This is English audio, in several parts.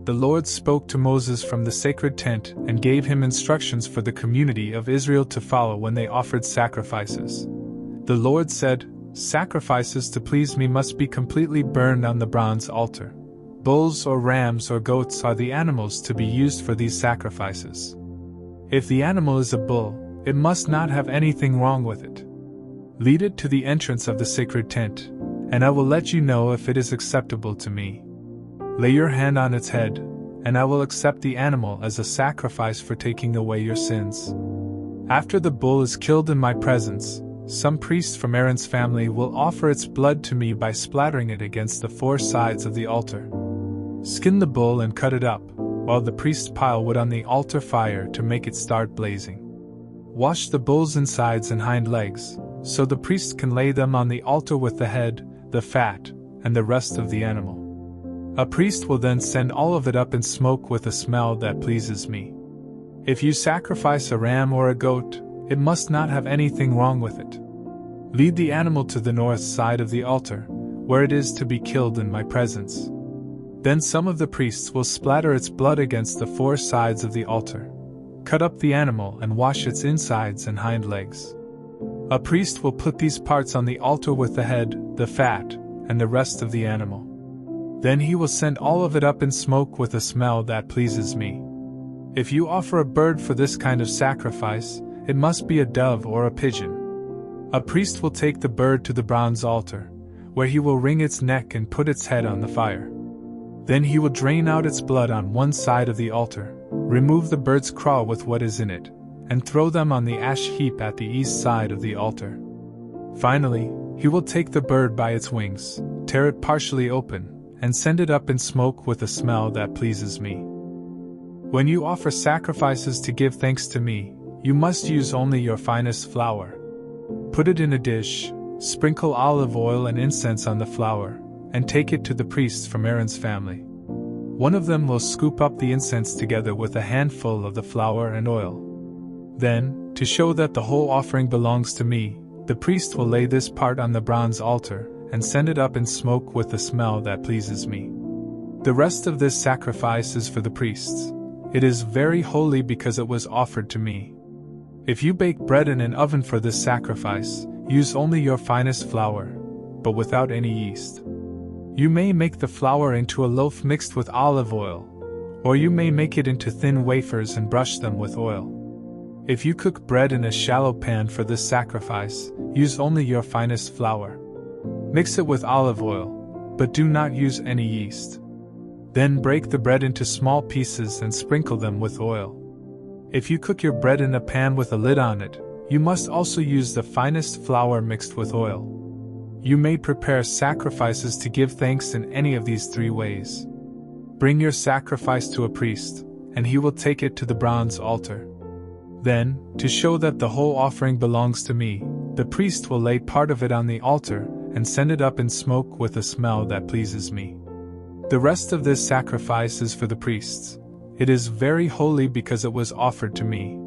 the Lord spoke to Moses from the sacred tent and gave him instructions for the community of Israel to follow when they offered sacrifices. The Lord said, "Sacrifices to please me must be completely burned on the bronze altar. Bulls or rams or goats are the animals to be used for these sacrifices. If the animal is a bull, it must not have anything wrong with it. Lead it to the entrance of the sacred tent, and I will let you know if it is acceptable to me. Lay your hand on its head, and I will accept the animal as a sacrifice for taking away your sins. After the bull is killed in my presence, some priest from Aaron's family will offer its blood to me by splattering it against the four sides of the altar. Skin the bull and cut it up, while the priests pile wood on the altar fire to make it start blazing. Wash the bull's insides and hind legs, so the priest can lay them on the altar with the head, the fat, and the rest of the animal. A priest will then send all of it up in smoke with a smell that pleases me. If you sacrifice a ram or a goat, it must not have anything wrong with it. Lead the animal to the north side of the altar, where it is to be killed in my presence. Then some of the priests will splatter its blood against the four sides of the altar. Cut up the animal and wash its insides and hind legs. A priest will put these parts on the altar with the head, the fat, and the rest of the animal. Then he will send all of it up in smoke with a smell that pleases me. If you offer a bird for this kind of sacrifice, it must be a dove or a pigeon. A priest will take the bird to the bronze altar, where he will wring its neck and put its head on the fire. Then he will drain out its blood on one side of the altar, remove the bird's craw with what is in it, and throw them on the ash heap at the east side of the altar. Finally, he will take the bird by its wings, tear it partially open, and send it up in smoke with a smell that pleases me. When you offer sacrifices to give thanks to me, you must use only your finest flour. Put it in a dish, sprinkle olive oil and incense on the flour, and take it to the priests from Aaron's family. One of them will scoop up the incense together with a handful of the flour and oil. Then, to show that the whole offering belongs to me, the priest will lay this part on the bronze altar and send it up in smoke with a smell that pleases me. The rest of this sacrifice is for the priests. It is very holy because it was offered to me. If you bake bread in an oven for this sacrifice, use only your finest flour, but without any yeast. You may make the flour into a loaf mixed with olive oil, or you may make it into thin wafers and brush them with oil. If you cook bread in a shallow pan for this sacrifice, use only your finest flour. Mix it with olive oil, but do not use any yeast. Then break the bread into small pieces and sprinkle them with oil. If you cook your bread in a pan with a lid on it, you must also use the finest flour mixed with oil. You may prepare sacrifices to give thanks in any of these three ways. Bring your sacrifice to a priest, and he will take it to the bronze altar. Then, to show that the whole offering belongs to me, the priest will lay part of it on the altar and send it up in smoke with a smell that pleases me. The rest of this sacrifice is for the priests. It is very holy because it was offered to me.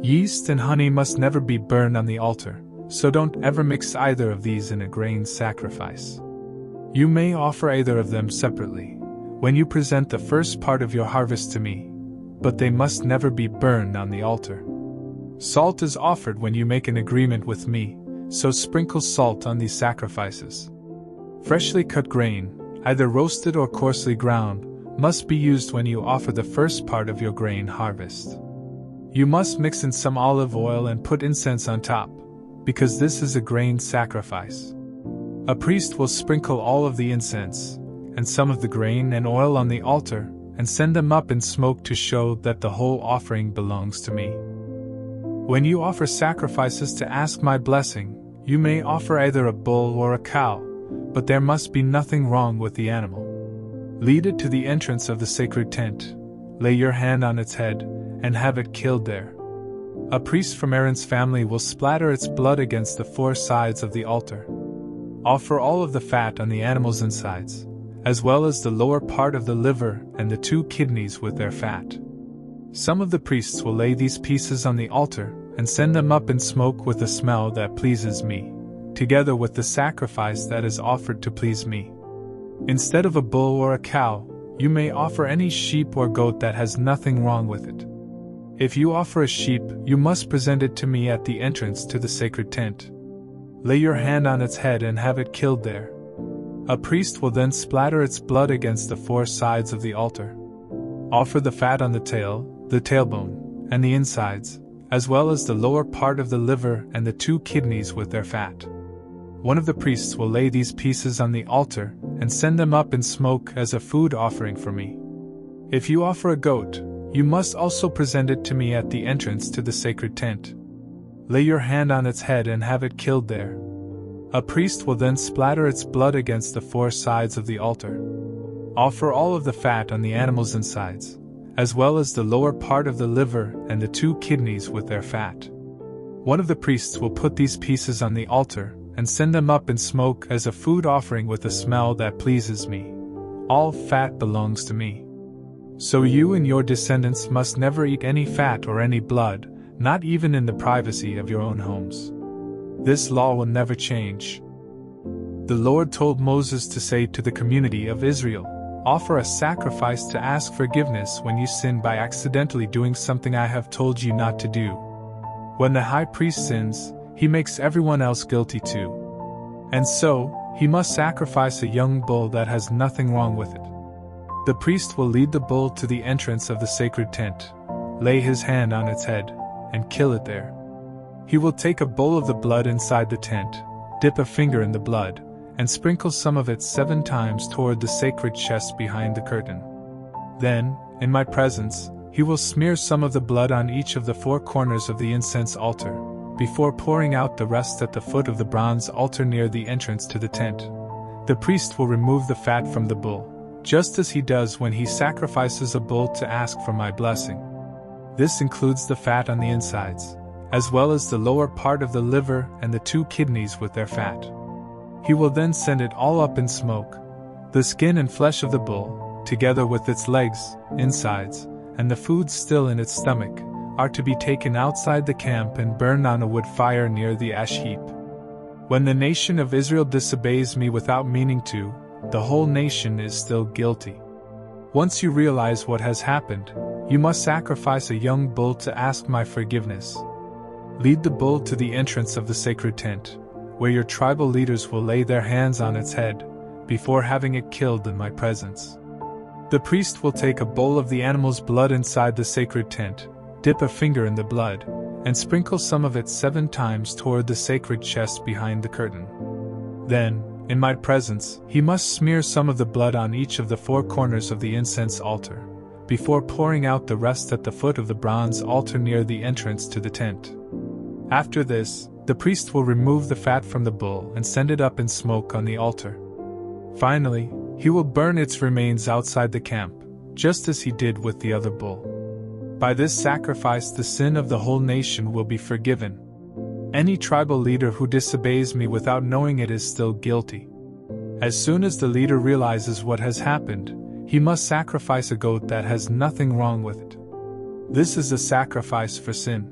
Yeast and honey must never be burned on the altar, so don't ever mix either of these in a grain sacrifice. You may offer either of them separately, when you present the first part of your harvest to me, but they must never be burned on the altar. Salt is offered when you make an agreement with me, so sprinkle salt on these sacrifices. Freshly cut grain, either roasted or coarsely ground, must be used when you offer the first part of your grain harvest. You must mix in some olive oil and put incense on top, because this is a grain sacrifice. A priest will sprinkle all of the incense, and some of the grain and oil on the altar, and send them up in smoke to show that the whole offering belongs to me. When you offer sacrifices to ask my blessing, you may offer either a bull or a cow, but there must be nothing wrong with the animal. Lead it to the entrance of the sacred tent, lay your hand on its head, and have it killed there. A priest from Aaron's family will splatter its blood against the four sides of the altar. Offer all of the fat on the animal's insides, as well as the lower part of the liver and the 2 kidneys with their fat. Some of the priests will lay these pieces on the altar and send them up in smoke with a smell that pleases me, together with the sacrifice that is offered to please me. Instead of a bull or a cow, you may offer any sheep or goat that has nothing wrong with it. If you offer a sheep, you must present it to me at the entrance to the sacred tent. Lay your hand on its head and have it killed there. A priest will then splatter its blood against the four sides of the altar. Offer the fat on the tail, the tailbone, and the insides, as well as the lower part of the liver and the 2 kidneys with their fat. One of the priests will lay these pieces on the altar and send them up in smoke as a food offering for me. If you offer a goat, you must also present it to me at the entrance to the sacred tent. Lay your hand on its head and have it killed there. A priest will then splatter its blood against the 4 sides of the altar. Offer all of the fat on the animal's insides, as well as the lower part of the liver and the 2 kidneys with their fat. One of the priests will put these pieces on the altar and send them up in smoke as a food offering with a smell that pleases me. All fat belongs to me. So you and your descendants must never eat any fat or any blood, not even in the privacy of your own homes. This law will never change. The Lord told Moses to say to the community of Israel, "Offer a sacrifice to ask forgiveness when you sin by accidentally doing something I have told you not to do." When the high priest sins, he makes everyone else guilty too. And so, he must sacrifice a young bull that has nothing wrong with it. The priest will lead the bull to the entrance of the sacred tent, lay his hand on its head, and kill it there. He will take a bowl of the blood inside the tent, dip a finger in the blood, and sprinkle some of it 7 times toward the sacred chest behind the curtain. Then, in my presence, he will smear some of the blood on each of the 4 corners of the incense altar, before pouring out the rest at the foot of the bronze altar near the entrance to the tent. The priest will remove the fat from the bull, just as he does when he sacrifices a bull to ask for my blessing. This includes the fat on the insides, as well as the lower part of the liver and the 2 kidneys with their fat. He will then send it all up in smoke. The skin and flesh of the bull, together with its legs, insides, and the food still in its stomach, are to be taken outside the camp and burned on a wood fire near the ash heap. When the nation of Israel disobeys me without meaning to, the whole nation is still guilty. Once you realize what has happened, you must sacrifice a young bull to ask my forgiveness. Lead the bull to the entrance of the sacred tent, where your tribal leaders will lay their hands on its head, before having it killed in my presence. The priest will take a bowl of the animal's blood inside the sacred tent, dip a finger in the blood, and sprinkle some of it 7 times toward the sacred chest behind the curtain. Then, in my presence, he must smear some of the blood on each of the 4 corners of the incense altar, before pouring out the rest at the foot of the bronze altar near the entrance to the tent. After this, the priest will remove the fat from the bull and send it up in smoke on the altar. Finally, he will burn its remains outside the camp, just as he did with the other bull. By this sacrifice, the sin of the whole nation will be forgiven. Any tribal leader who disobeys me without knowing it is still guilty. As soon as the leader realizes what has happened, he must sacrifice a goat that has nothing wrong with it. This is a sacrifice for sin.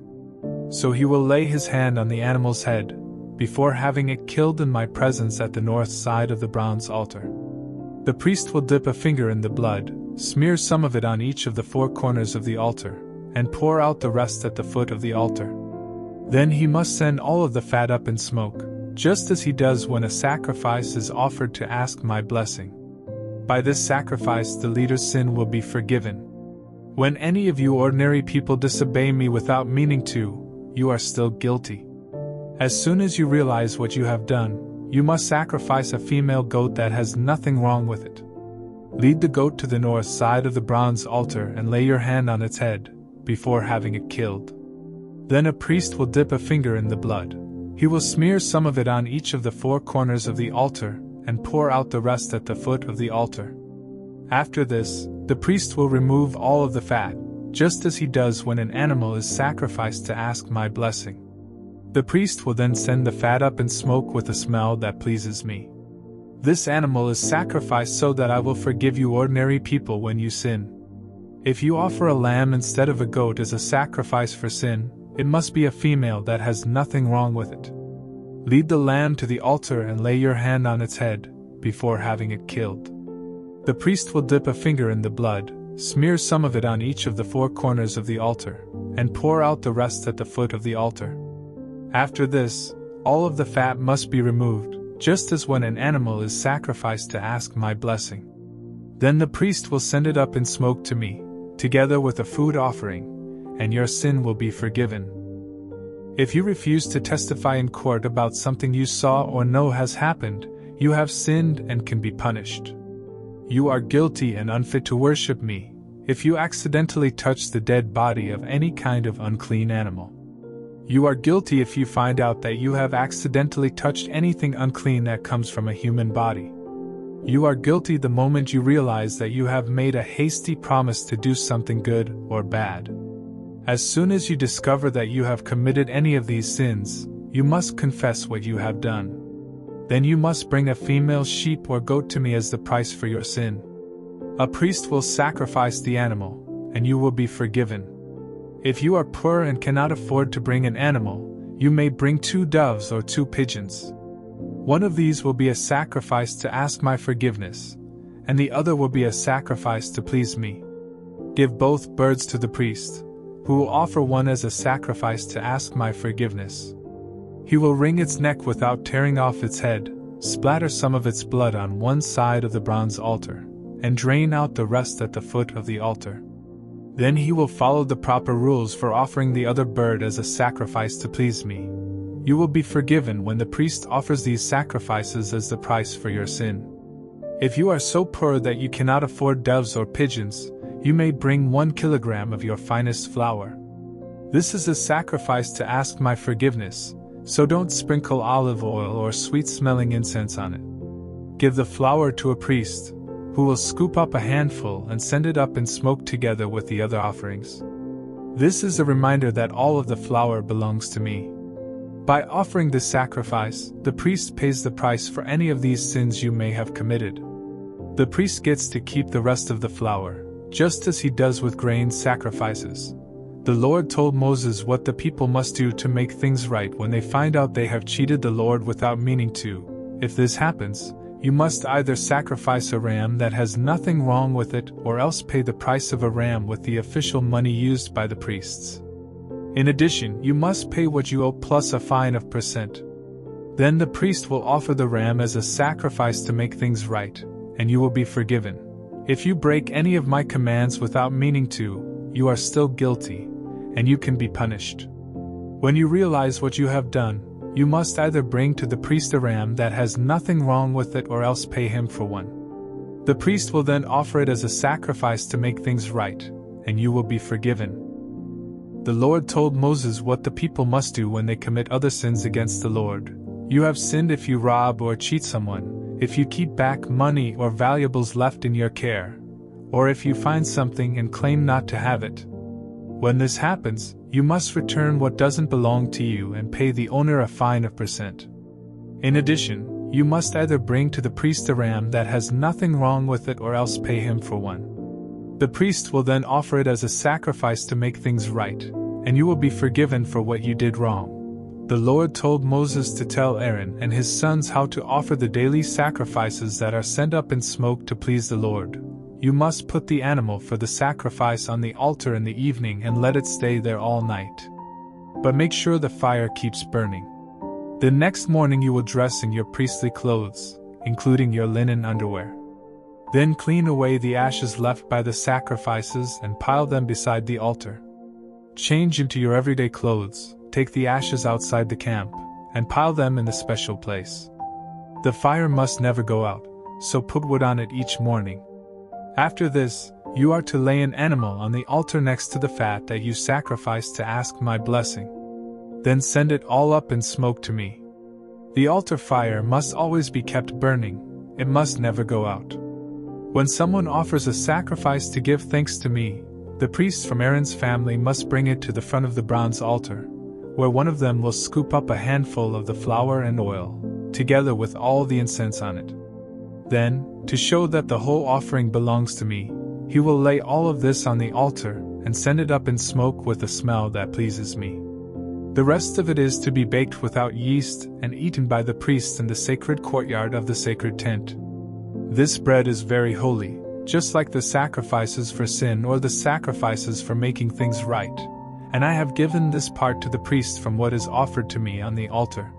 So he will lay his hand on the animal's head, before having it killed in my presence at the north side of the bronze altar. The priest will dip a finger in the blood, smear some of it on each of the 4 corners of the altar, and pour out the rest at the foot of the altar. Then he must send all of the fat up in smoke, just as he does when a sacrifice is offered to ask my blessing. By this sacrifice, the leader's sin will be forgiven. When any of you ordinary people disobey me without meaning to, you are still guilty. As soon as you realize what you have done, you must sacrifice a female goat that has nothing wrong with it. Lead the goat to the north side of the bronze altar and lay your hand on its head, before having it killed. Then a priest will dip a finger in the blood. He will smear some of it on each of the 4 corners of the altar, and pour out the rest at the foot of the altar. After this, the priest will remove all of the fat, just as he does when an animal is sacrificed to ask my blessing. The priest will then send the fat up in smoke with a smell that pleases me. This animal is sacrificed so that I will forgive you ordinary people when you sin. If you offer a lamb instead of a goat as a sacrifice for sin, it must be a female that has nothing wrong with it. Lead the lamb to the altar and lay your hand on its head, before having it killed. The priest will dip a finger in the blood, smear some of it on each of the 4 corners of the altar, and pour out the rest at the foot of the altar. After this, all of the fat must be removed, just as when an animal is sacrificed to ask my blessing. Then the priest will send it up in smoke to me, together with a food offering, and your sin will be forgiven. If you refuse to testify in court about something you saw or know has happened, you have sinned and can be punished. You are guilty and unfit to worship me, if you accidentally touch the dead body of any kind of unclean animal. You are guilty if you find out that you have accidentally touched anything unclean that comes from a human body. You are guilty the moment you realize that you have made a hasty promise to do something good or bad. As soon as you discover that you have committed any of these sins, you must confess what you have done. Then you must bring a female sheep or goat to me as the price for your sin. A priest will sacrifice the animal, and you will be forgiven. If you are poor and cannot afford to bring an animal, you may bring 2 doves or 2 pigeons. One of these will be a sacrifice to ask my forgiveness, and the other will be a sacrifice to please me. Give both birds to the priest, who will offer one as a sacrifice to ask my forgiveness. He will wring its neck without tearing off its head, splatter some of its blood on one side of the bronze altar, and drain out the rest at the foot of the altar. Then he will follow the proper rules for offering the other bird as a sacrifice to please me. You will be forgiven when the priest offers these sacrifices as the price for your sin. If you are so poor that you cannot afford doves or pigeons, you may bring 1 kilogram of your finest flour. This is a sacrifice to ask my forgiveness, so don't sprinkle olive oil or sweet-smelling incense on it. Give the flour to a priest, who will scoop up a handful and send it up in smoke together with the other offerings. This is a reminder that all of the flour belongs to me. By offering this sacrifice, the priest pays the price for any of these sins you may have committed. The priest gets to keep the rest of the flour, just as he does with grain sacrifices. The Lord told Moses what the people must do to make things right when they find out they have cheated the Lord without meaning to. If this happens, you must either sacrifice a ram that has nothing wrong with it or else pay the price of a ram with the official money used by the priests. In addition, you must pay what you owe plus a fine of %. Then the priest will offer the ram as a sacrifice to make things right, and you will be forgiven. If you break any of my commands without meaning to, you are still guilty, and you can be punished. When you realize what you have done, you must either bring to the priest a ram that has nothing wrong with it or else pay him for one. The priest will then offer it as a sacrifice to make things right, and you will be forgiven. The Lord told Moses what the people must do when they commit other sins against the Lord. You have sinned if you rob or cheat someone, if you keep back money or valuables left in your care, or if you find something and claim not to have it. When this happens, you must return what doesn't belong to you and pay the owner a fine of %. In addition, you must either bring to the priest a ram that has nothing wrong with it or else pay him for one. The priest will then offer it as a sacrifice to make things right, and you will be forgiven for what you did wrong. The Lord told Moses to tell Aaron and his sons how to offer the daily sacrifices that are sent up in smoke to please the Lord. You must put the animal for the sacrifice on the altar in the evening and let it stay there all night. But make sure the fire keeps burning. The next morning you will dress in your priestly clothes, including your linen underwear. Then clean away the ashes left by the sacrifices and pile them beside the altar. Change into your everyday clothes, take the ashes outside the camp, and pile them in the special place. The fire must never go out, so put wood on it each morning. After this, you are to lay an animal on the altar next to the fat that you sacrificed to ask my blessing. Then send it all up in smoke to me. The altar fire must always be kept burning, it must never go out. When someone offers a sacrifice to give thanks to me, the priests from Aaron's family must bring it to the front of the bronze altar, where one of them will scoop up a handful of the flour and oil, together with all the incense on it. Then, to show that the whole offering belongs to me, he will lay all of this on the altar and send it up in smoke with a smell that pleases me. The rest of it is to be baked without yeast and eaten by the priests in the sacred courtyard of the sacred tent. This bread is very holy, just like the sacrifices for sin or the sacrifices for making things right, and I have given this part to the priest from what is offered to me on the altar.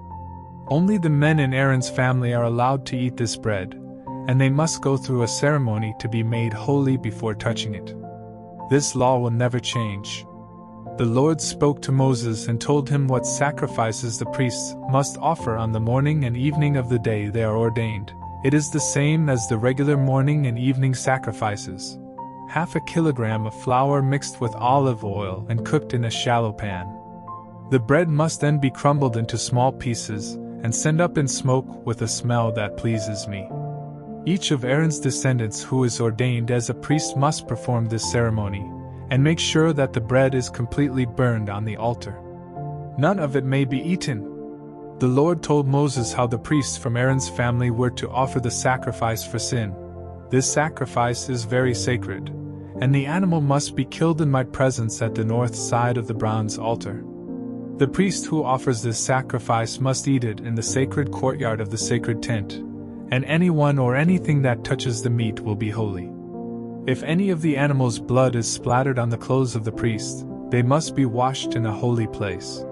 Only the men in Aaron's family are allowed to eat this bread, and they must go through a ceremony to be made holy before touching it. This law will never change. The Lord spoke to Moses and told him what sacrifices the priests must offer on the morning and evening of the day they are ordained. It is the same as the regular morning and evening sacrifices. 1/2 kilogram of flour mixed with olive oil and cooked in a shallow pan. The bread must then be crumbled into small pieces and sent up in smoke with a smell that pleases me. Each of Aaron's descendants who is ordained as a priest must perform this ceremony, and make sure that the bread is completely burned on the altar. None of it may be eaten. The Lord told Moses how the priests from Aaron's family were to offer the sacrifice for sin. This sacrifice is very sacred, and the animal must be killed in my presence at the north side of the bronze altar. The priest who offers this sacrifice must eat it in the sacred courtyard of the sacred tent, and anyone or anything that touches the meat will be holy. If any of the animal's blood is splattered on the clothes of the priest, they must be washed in a holy place.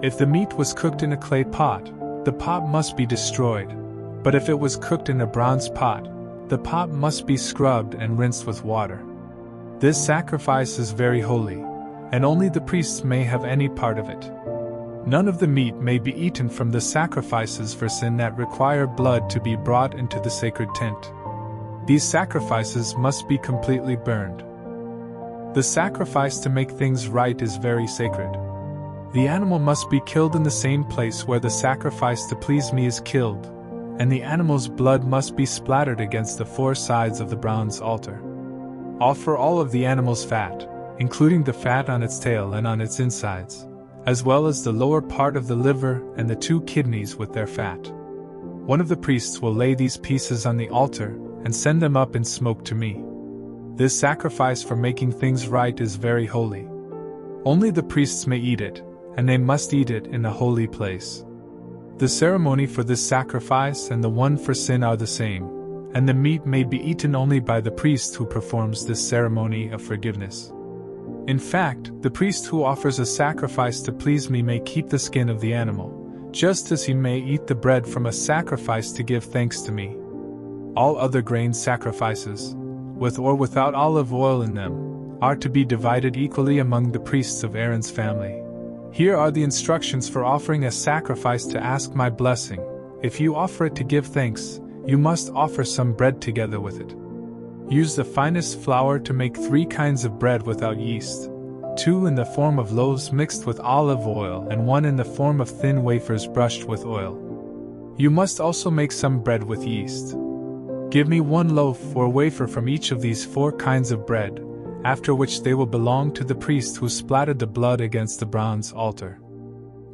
If the meat was cooked in a clay pot, the pot must be destroyed, but if it was cooked in a bronze pot, the pot must be scrubbed and rinsed with water. This sacrifice is very holy, and only the priests may have any part of it. None of the meat may be eaten from the sacrifices for sin that require blood to be brought into the sacred tent. These sacrifices must be completely burned. The sacrifice to make things right is very sacred. The animal must be killed in the same place where the sacrifice to please me is killed, and the animal's blood must be splattered against the 4 sides of the bronze altar. Offer all of the animal's fat, including the fat on its tail and on its insides, as well as the lower part of the liver and the 2 kidneys with their fat. One of the priests will lay these pieces on the altar and send them up in smoke to me. This sacrifice for making things right is very holy. Only the priests may eat it, and they must eat it in a holy place. The ceremony for this sacrifice and the one for sin are the same, and the meat may be eaten only by the priest who performs this ceremony of forgiveness. In fact, the priest who offers a sacrifice to please me may keep the skin of the animal, just as he may eat the bread from a sacrifice to give thanks to me. All other grain sacrifices, with or without olive oil in them, are to be divided equally among the priests of Aaron's family. Here are the instructions for offering a sacrifice to ask my blessing. If you offer it to give thanks, you must offer some bread together with it. Use the finest flour to make 3 kinds of bread without yeast, 2 in the form of loaves mixed with olive oil and 1 in the form of thin wafers brushed with oil. You must also make some bread with yeast. Give me 1 loaf or wafer from each of these 4 kinds of bread, after which they will belong to the priest who splattered the blood against the bronze altar.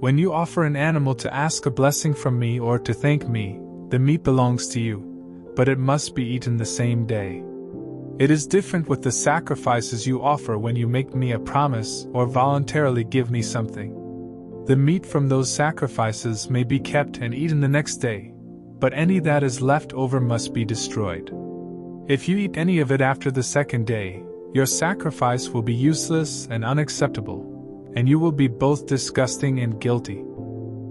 When you offer an animal to ask a blessing from me or to thank me, the meat belongs to you, but it must be eaten the same day. It is different with the sacrifices you offer when you make me a promise or voluntarily give me something. The meat from those sacrifices may be kept and eaten the next day, but any that is left over must be destroyed. If you eat any of it after the 2nd day, your sacrifice will be useless and unacceptable, and you will be both disgusting and guilty.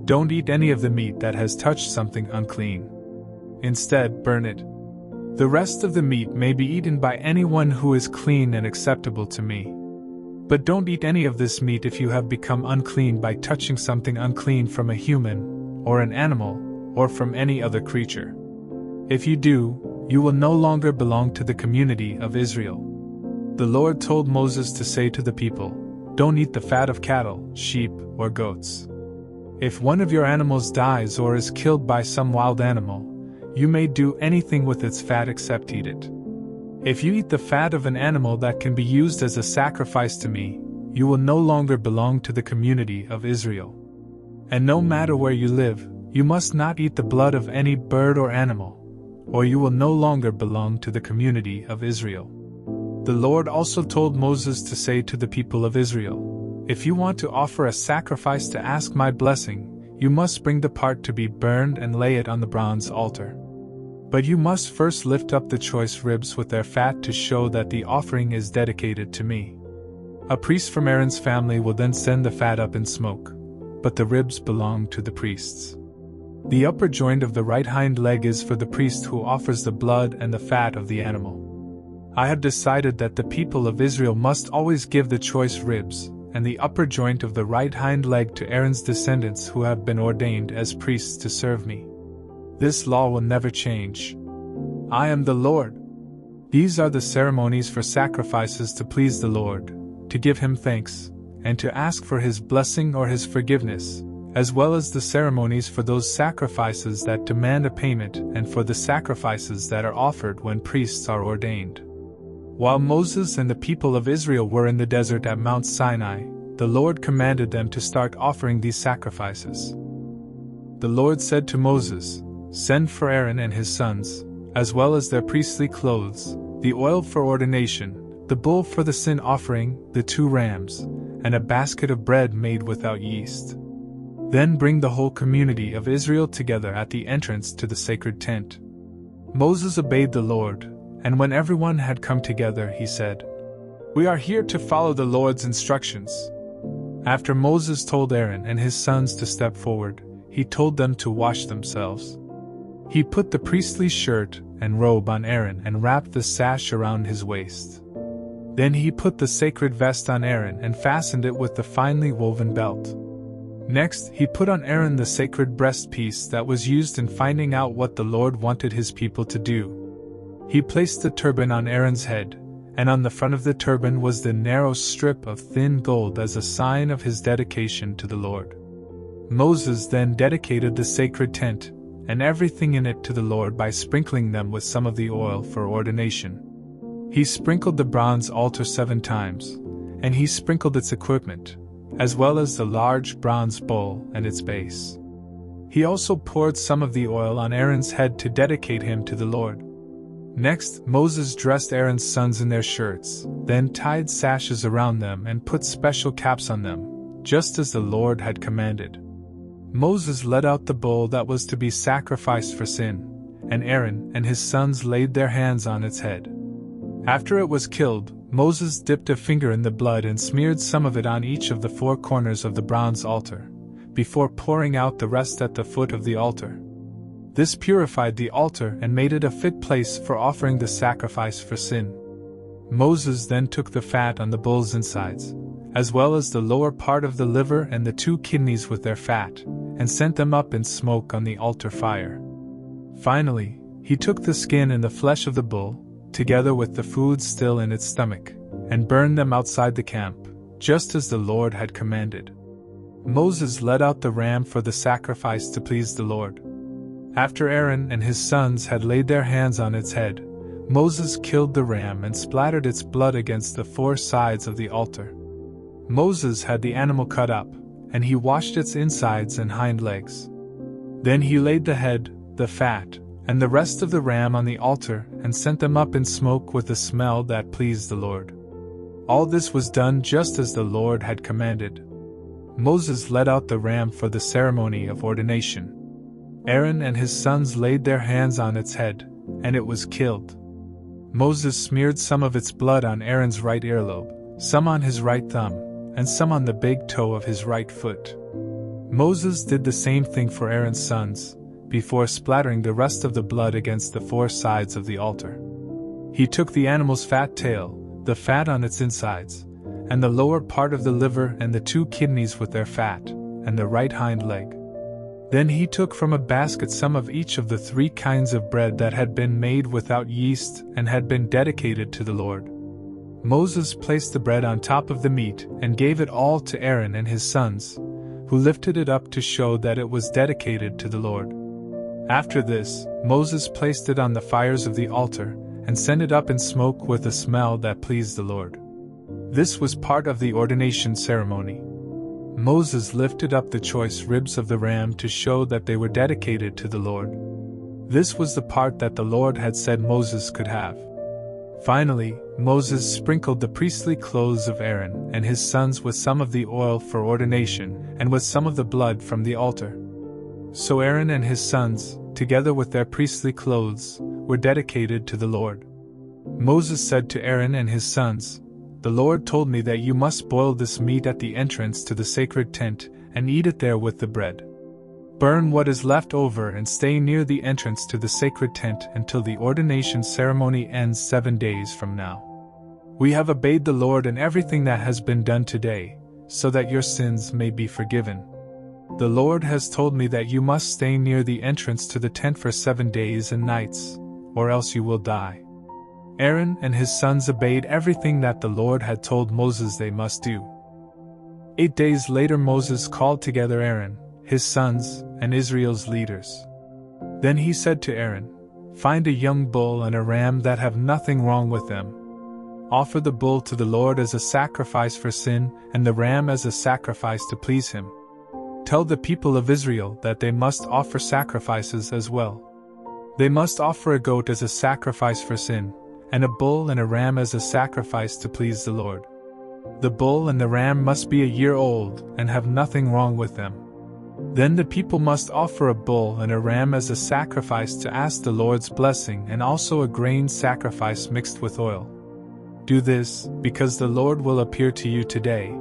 Don't eat any of the meat that has touched something unclean. Instead, burn it. The rest of the meat may be eaten by anyone who is clean and acceptable to me. But don't eat any of this meat if you have become unclean by touching something unclean from a human, or an animal, or from any other creature. If you do, you will no longer belong to the community of Israel. The Lord told Moses to say to the people, "Don't eat the fat of cattle, sheep, or goats. If one of your animals dies or is killed by some wild animal, you may do anything with its fat except eat it. If you eat the fat of an animal that can be used as a sacrifice to me, you will no longer belong to the community of Israel. And no matter where you live, you must not eat the blood of any bird or animal, or you will no longer belong to the community of Israel." The Lord also told Moses to say to the people of Israel, "If you want to offer a sacrifice to ask my blessing, you must bring the part to be burned and lay it on the bronze altar. But you must first lift up the choice ribs with their fat to show that the offering is dedicated to me. A priest from Aaron's family will then send the fat up in smoke, but the ribs belong to the priests. The upper joint of the right hind leg is for the priest who offers the blood and the fat of the animal. I have decided that the people of Israel must always give the choice ribs and the upper joint of the right hind leg to Aaron's descendants who have been ordained as priests to serve me. This law will never change. I am the Lord. These are the ceremonies for sacrifices to please the Lord, to give him thanks, and to ask for his blessing or his forgiveness, as well as the ceremonies for those sacrifices that demand a payment and for the sacrifices that are offered when priests are ordained. While Moses and the people of Israel were in the desert at Mount Sinai, the Lord commanded them to start offering these sacrifices. The Lord said to Moses, "Send for Aaron and his sons, as well as their priestly clothes, the oil for ordination, the bull for the sin offering, the 2 rams, and a basket of bread made without yeast. Then bring the whole community of Israel together at the entrance to the sacred tent." Moses obeyed the Lord, and when everyone had come together, he said, "We are here to follow the Lord's instructions." After Moses told Aaron and his sons to step forward, he told them to wash themselves. He put the priestly shirt and robe on Aaron and wrapped the sash around his waist. Then he put the sacred vest on Aaron and fastened it with the finely woven belt. Next, he put on Aaron the sacred breastpiece that was used in finding out what the Lord wanted his people to do. He placed the turban on Aaron's head, and on the front of the turban was the narrow strip of thin gold as a sign of his dedication to the Lord. Moses then dedicated the sacred tent and everything in it to the Lord by sprinkling them with some of the oil for ordination. He sprinkled the bronze altar 7 times, and he sprinkled its equipment, as well as the large bronze bowl and its base. He also poured some of the oil on Aaron's head to dedicate him to the Lord. Next, Moses dressed Aaron's sons in their shirts, then tied sashes around them and put special caps on them, just as the Lord had commanded. Moses led out the bull that was to be sacrificed for sin, and Aaron and his sons laid their hands on its head. After it was killed, Moses dipped a finger in the blood and smeared some of it on each of the 4 corners of the bronze altar, before pouring out the rest at the foot of the altar. This purified the altar and made it a fit place for offering the sacrifice for sin. Moses then took the fat on the bull's insides, as well as the lower part of the liver and the 2 kidneys with their fat, and sent them up in smoke on the altar fire. Finally, he took the skin and the flesh of the bull, together with the food still in its stomach, and burned them outside the camp, just as the Lord had commanded. Moses led out the ram for the sacrifice to please the Lord. After Aaron and his sons had laid their hands on its head, Moses killed the ram and splattered its blood against the 4 sides of the altar. Moses had the animal cut up, and he washed its insides and hind legs. Then he laid the head, the fat, and the rest of the ram on the altar and sent them up in smoke with a smell that pleased the Lord. All this was done just as the Lord had commanded. Moses led out the ram for the ceremony of ordination. Aaron and his sons laid their hands on its head, and it was killed. Moses smeared some of its blood on Aaron's right earlobe, some on his right thumb, and some on the big toe of his right foot. Moses did the same thing for Aaron's sons, before splattering the rest of the blood against the 4 sides of the altar. He took the animal's fat tail, the fat on its insides, and the lower part of the liver and the 2 kidneys with their fat, and the right hind leg. Then he took from a basket some of each of the 3 kinds of bread that had been made without yeast and had been dedicated to the Lord. Moses placed the bread on top of the meat and gave it all to Aaron and his sons, who lifted it up to show that it was dedicated to the Lord. After this, Moses placed it on the fires of the altar and sent it up in smoke with a smell that pleased the Lord. This was part of the ordination ceremony. Moses lifted up the choice ribs of the ram to show that they were dedicated to the Lord. This was the part that the Lord had said Moses could have. Finally, Moses sprinkled the priestly clothes of Aaron and his sons with some of the oil for ordination and with some of the blood from the altar. So Aaron and his sons, together with their priestly clothes, were dedicated to the Lord. Moses said to Aaron and his sons, "The Lord told me that you must boil this meat at the entrance to the sacred tent and eat it there with the bread. Burn what is left over and stay near the entrance to the sacred tent until the ordination ceremony ends 7 days from now. We have obeyed the Lord in everything that has been done today, so that your sins may be forgiven. The Lord has told me that you must stay near the entrance to the tent for 7 days and nights, or else you will die." Aaron and his sons obeyed everything that the Lord had told Moses they must do. 8 days later Moses called together Aaron, his sons, and Israel's leaders. Then he said to Aaron, "Find a young bull and a ram that have nothing wrong with them. Offer the bull to the Lord as a sacrifice for sin, and the ram as a sacrifice to please him. Tell the people of Israel that they must offer sacrifices as well. They must offer a goat as a sacrifice for sin, and a bull and a ram as a sacrifice to please the Lord. The bull and the ram must be a year old and have nothing wrong with them. Then the people must offer a bull and a ram as a sacrifice to ask the Lord's blessing, and also a grain sacrifice mixed with oil. Do this, because the Lord will appear to you today."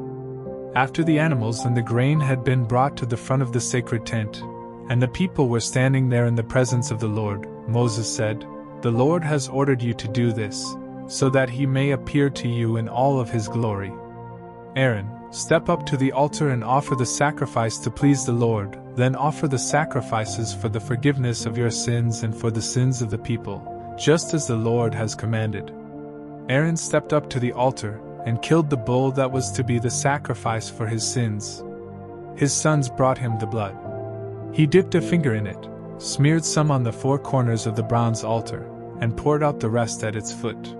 After the animals and the grain had been brought to the front of the sacred tent, and the people were standing there in the presence of the Lord, Moses said, "The Lord has ordered you to do this, so that he may appear to you in all of his glory. Aaron, step up to the altar and offer the sacrifice to please the Lord, then offer the sacrifices for the forgiveness of your sins and for the sins of the people, just as the Lord has commanded." Aaron stepped up to the altar and killed the bull that was to be the sacrifice for his sins. His sons brought him the blood. He dipped a finger in it, smeared some on the 4 corners of the bronze altar, and poured out the rest at its foot.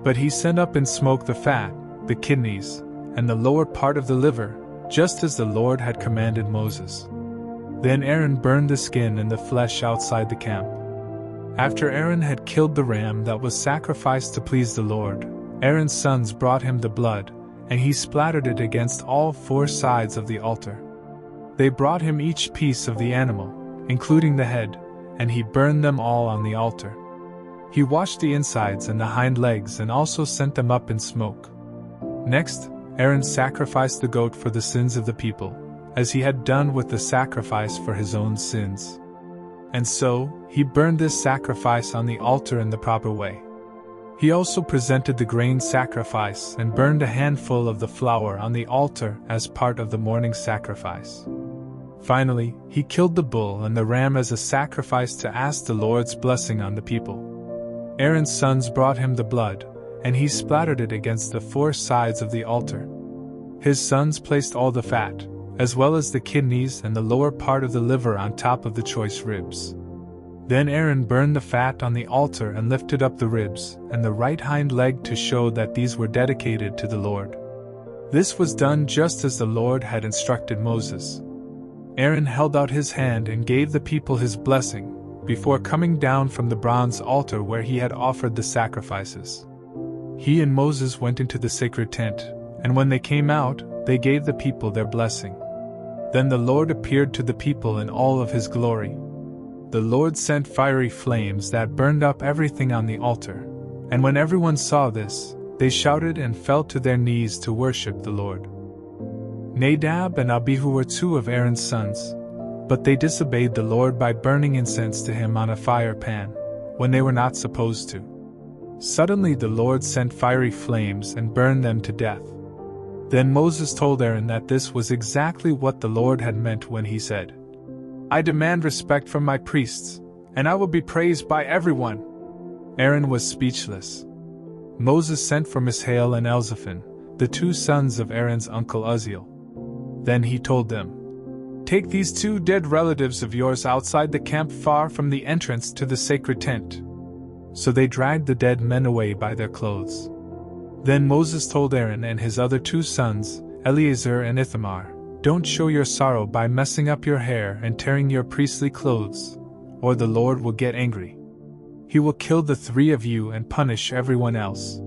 But he sent up in smoke the fat, the kidneys, and the lower part of the liver, just as the Lord had commanded Moses. Then Aaron burned the skin and the flesh outside the camp. After Aaron had killed the ram that was sacrificed to please the Lord, Aaron's sons brought him the blood, and he splattered it against all 4 sides of the altar. They brought him each piece of the animal, including the head, and he burned them all on the altar. He washed the insides and the hind legs and also sent them up in smoke. Next, Aaron sacrificed the goat for the sins of the people, as he had done with the sacrifice for his own sins. And so, he burned this sacrifice on the altar in the proper way. He also presented the grain sacrifice and burned a handful of the flour on the altar as part of the morning sacrifice. Finally, he killed the bull and the ram as a sacrifice to ask the Lord's blessing on the people. Aaron's sons brought him the blood, and he splattered it against the 4 sides of the altar. His sons placed all the fat, as well as the kidneys and the lower part of the liver on top of the choice ribs. Then Aaron burned the fat on the altar and lifted up the ribs and the right hind leg to show that these were dedicated to the Lord. This was done just as the Lord had instructed Moses. Aaron held out his hand and gave the people his blessing, before coming down from the bronze altar where he had offered the sacrifices. He and Moses went into the sacred tent, and when they came out, they gave the people their blessing. Then the Lord appeared to the people in all of his glory. The Lord sent fiery flames that burned up everything on the altar, and when everyone saw this, they shouted and fell to their knees to worship the Lord. Nadab and Abihu were 2 of Aaron's sons, but they disobeyed the Lord by burning incense to him on a fire pan, when they were not supposed to. Suddenly the Lord sent fiery flames and burned them to death. Then Moses told Aaron that this was exactly what the Lord had meant when he said, "I demand respect from my priests, and I will be praised by everyone." Aaron was speechless. Moses sent for Mishael and Elzaphan, the 2 sons of Aaron's uncle Uzziel. Then he told them, "Take these 2 dead relatives of yours outside the camp far from the entrance to the sacred tent." So they dragged the dead men away by their clothes. Then Moses told Aaron and his other 2 sons, Eleazar and Ithamar, "Don't show your sorrow by messing up your hair and tearing your priestly clothes, or the Lord will get angry. He will kill the 3 of you and punish everyone else.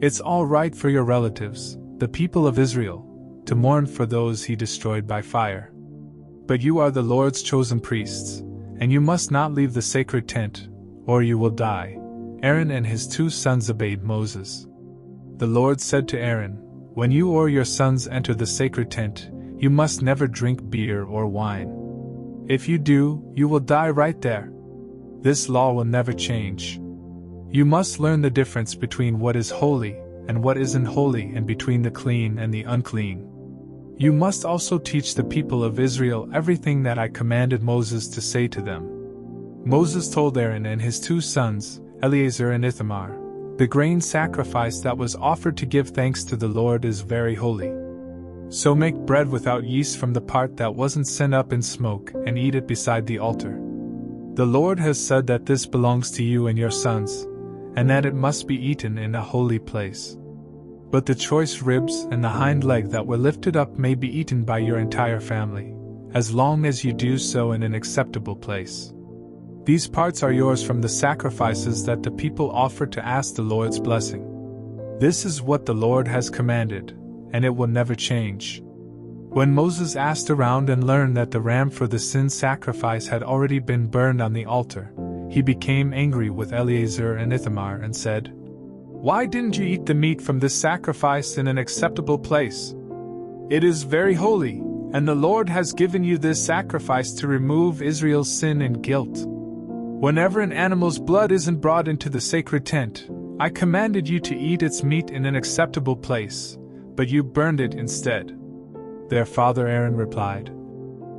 It's all right for your relatives, the people of Israel, to mourn for those he destroyed by fire. But you are the Lord's chosen priests, and you must not leave the sacred tent, or you will die." Aaron and his 2 sons obeyed Moses. The Lord said to Aaron, "When you or your sons enter the sacred tent, you must never drink beer or wine. If you do, you will die right there. This law will never change. You must learn the difference between what is holy and what isn't holy, and between the clean and the unclean. You must also teach the people of Israel everything that I commanded Moses to say to them." Moses told Aaron and his 2 sons, Eleazar and Ithamar, "The grain sacrifice that was offered to give thanks to the Lord is very holy. So make bread without yeast from the part that wasn't sent up in smoke, and eat it beside the altar. The Lord has said that this belongs to you and your sons, and that it must be eaten in a holy place. But the choice ribs and the hind leg that were lifted up may be eaten by your entire family, as long as you do so in an acceptable place. These parts are yours from the sacrifices that the people offer to ask the Lord's blessing. This is what the Lord has commanded, and it will never change." When Moses asked around and learned that the ram for the sin sacrifice had already been burned on the altar, he became angry with Eleazar and Ithamar and said, "Why didn't you eat the meat from this sacrifice in an acceptable place? It is very holy, and the Lord has given you this sacrifice to remove Israel's sin and guilt. Whenever an animal's blood isn't brought into the sacred tent, I commanded you to eat its meat in an acceptable place, but you burned it instead." Their father Aaron replied,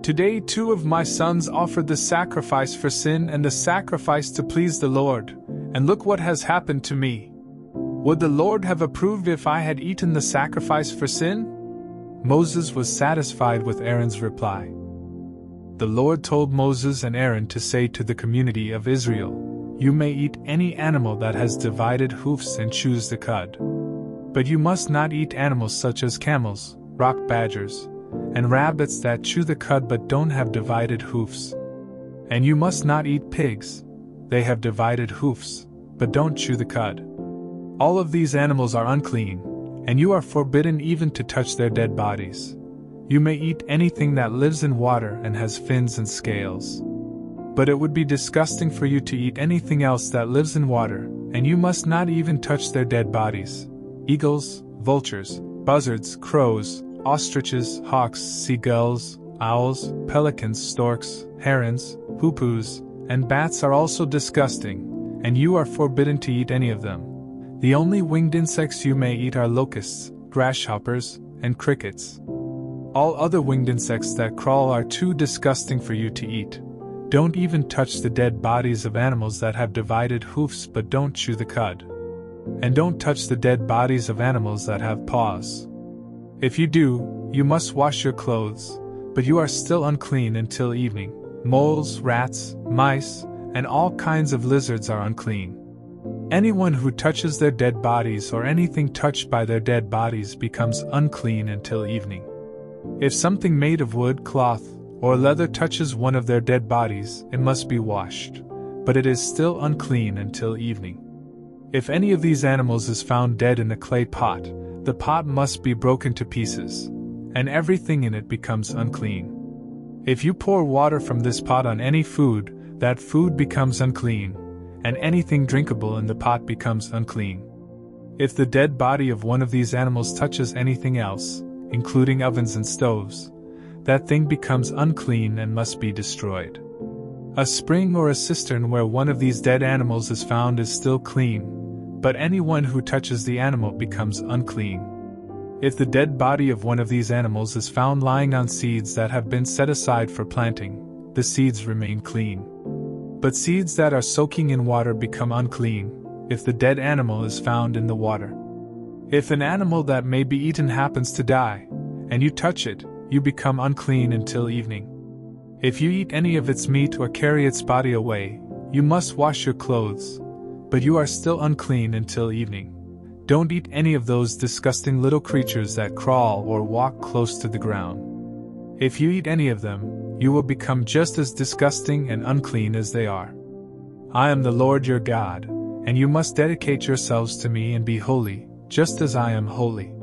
"Today 2 of my sons offered the sacrifice for sin and the sacrifice to please the Lord, and look what has happened to me. Would the Lord have approved if I had eaten the sacrifice for sin?" Moses was satisfied with Aaron's reply. The Lord told Moses and Aaron to say to the community of Israel, "You may eat any animal that has divided hoofs and chews the cud. But you must not eat animals such as camels, rock badgers, and rabbits that chew the cud but don't have divided hoofs. And you must not eat pigs. They have divided hoofs, but don't chew the cud. All of these animals are unclean, and you are forbidden even to touch their dead bodies. You may eat anything that lives in water and has fins and scales. But it would be disgusting for you to eat anything else that lives in water, and you must not even touch their dead bodies. Eagles, vultures, buzzards, crows, ostriches, hawks, seagulls, owls, pelicans, storks, herons, hoopoes, and bats are also disgusting, and you are forbidden to eat any of them. The only winged insects you may eat are locusts, grasshoppers, and crickets. All other winged insects that crawl are too disgusting for you to eat. Don't even touch the dead bodies of animals that have divided hoofs but don't chew the cud. And don't touch the dead bodies of animals that have paws. If you do, you must wash your clothes, but you are still unclean until evening. Moles, rats, mice, and all kinds of lizards are unclean. Anyone who touches their dead bodies or anything touched by their dead bodies becomes unclean until evening. If something made of wood, cloth, or leather touches one of their dead bodies, it must be washed, but it is still unclean until evening. If any of these animals is found dead in a clay pot, the pot must be broken to pieces, and everything in it becomes unclean. If you pour water from this pot on any food, that food becomes unclean, and anything drinkable in the pot becomes unclean. If the dead body of one of these animals touches anything else, including ovens and stoves, that thing becomes unclean and must be destroyed. A spring or a cistern where one of these dead animals is found is still clean, but anyone who touches the animal becomes unclean. If the dead body of one of these animals is found lying on seeds that have been set aside for planting, the seeds remain clean. But seeds that are soaking in water become unclean, if the dead animal is found in the water. If an animal that may be eaten happens to die, and you touch it, you become unclean until evening. If you eat any of its meat or carry its body away, you must wash your clothes, but you are still unclean until evening. Don't eat any of those disgusting little creatures that crawl or walk close to the ground. If you eat any of them, you will become just as disgusting and unclean as they are. I am the Lord your God, and you must dedicate yourselves to me and be holy, just as I am holy.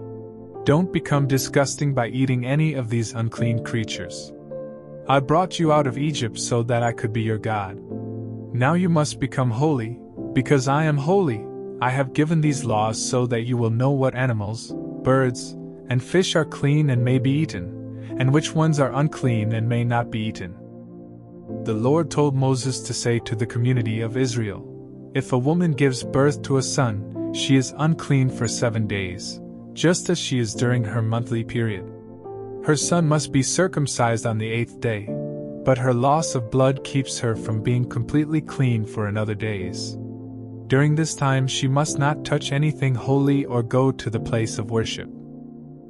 Don't become disgusting by eating any of these unclean creatures. I brought you out of Egypt so that I could be your God. Now you must become holy, because I am holy. I have given these laws so that you will know what animals, birds, and fish are clean and may be eaten, and which ones are unclean and may not be eaten. The Lord told Moses to say to the community of Israel, "If a woman gives birth to a son, she is unclean for 7 days, just as she is during her monthly period. Her son must be circumcised on the 8th day, but her loss of blood keeps her from being completely clean for another days. During this time she must not touch anything holy or go to the place of worship.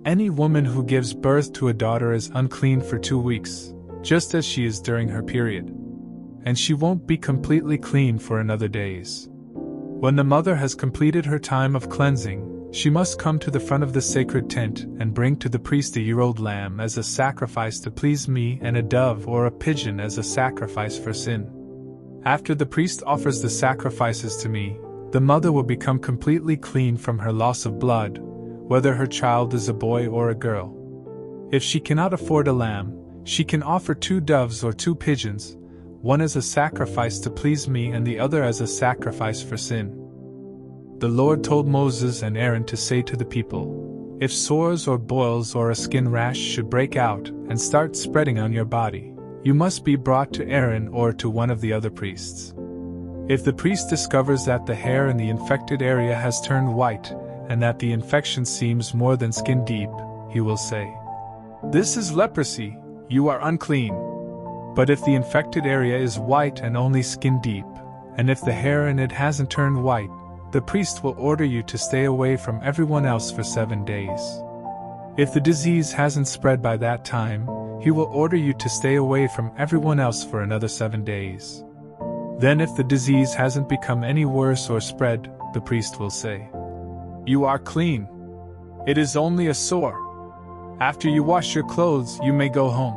Any woman who gives birth to a daughter is unclean for 2 weeks, just as she is during her period, and she won't be completely clean for another days. When the mother has completed her time of cleansing, she must come to the front of the sacred tent and bring to the priest a year-old lamb as a sacrifice to please me and a dove or a pigeon as a sacrifice for sin. After the priest offers the sacrifices to me, the mother will become completely clean from her loss of blood, whether her child is a boy or a girl. If she cannot afford a lamb, she can offer 2 doves or 2 pigeons, one as a sacrifice to please me and the other as a sacrifice for sin." The Lord told Moses and Aaron to say to the people, "If sores or boils or a skin rash should break out and start spreading on your body, you must be brought to Aaron or to one of the other priests. If the priest discovers that the hair in the infected area has turned white, and that the infection seems more than skin deep, he will say, 'This is leprosy, you are unclean.' But if the infected area is white and only skin deep, and if the hair in it hasn't turned white, the priest will order you to stay away from everyone else for 7 days. If the disease hasn't spread by that time, he will order you to stay away from everyone else for another 7 days. Then if the disease hasn't become any worse or spread, the priest will say, 'You are clean. It is only a sore. After you wash your clothes, you may go home.'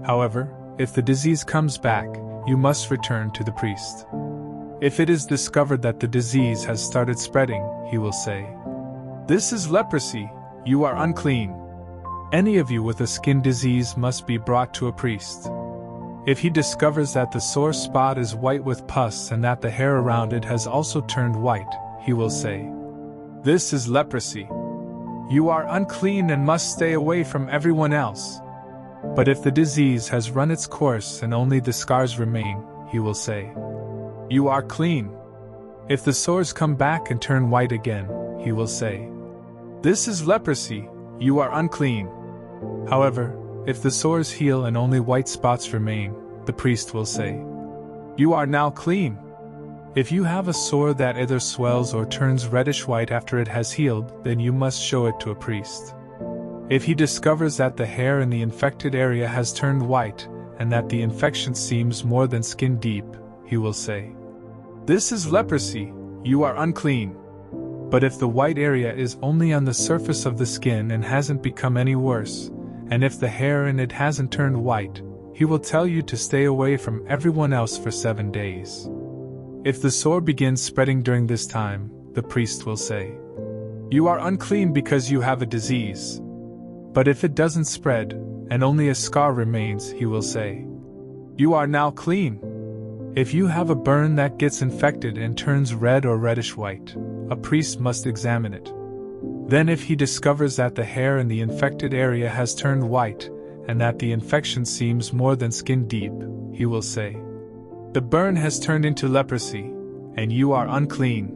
However, if the disease comes back, you must return to the priest. If it is discovered that the disease has started spreading, he will say, 'This is leprosy, you are unclean. Any of you with a skin disease must be brought to a priest. If he discovers that the sore spot is white with pus and that the hair around it has also turned white, he will say, "This is leprosy. You are unclean and must stay away from everyone else." But if the disease has run its course and only the scars remain, he will say, "You are clean." If the sores come back and turn white again, he will say, "This is leprosy, you are unclean." However, if the sores heal and only white spots remain, the priest will say, "You are now clean." If you have a sore that either swells or turns reddish-white after it has healed, then you must show it to a priest. If he discovers that the hair in the infected area has turned white, and that the infection seems more than skin deep, he will say, "This is leprosy, you are unclean." But if the white area is only on the surface of the skin and hasn't become any worse, and if the hair in it hasn't turned white, he will tell you to stay away from everyone else for 7 days. If the sore begins spreading during this time, the priest will say, "You are unclean because you have a disease." But if it doesn't spread, and only a scar remains, he will say, "You are now clean." If you have a burn that gets infected and turns red or reddish-white, a priest must examine it. Then if he discovers that the hair in the infected area has turned white, and that the infection seems more than skin deep, he will say, "The burn has turned into leprosy, and you are unclean."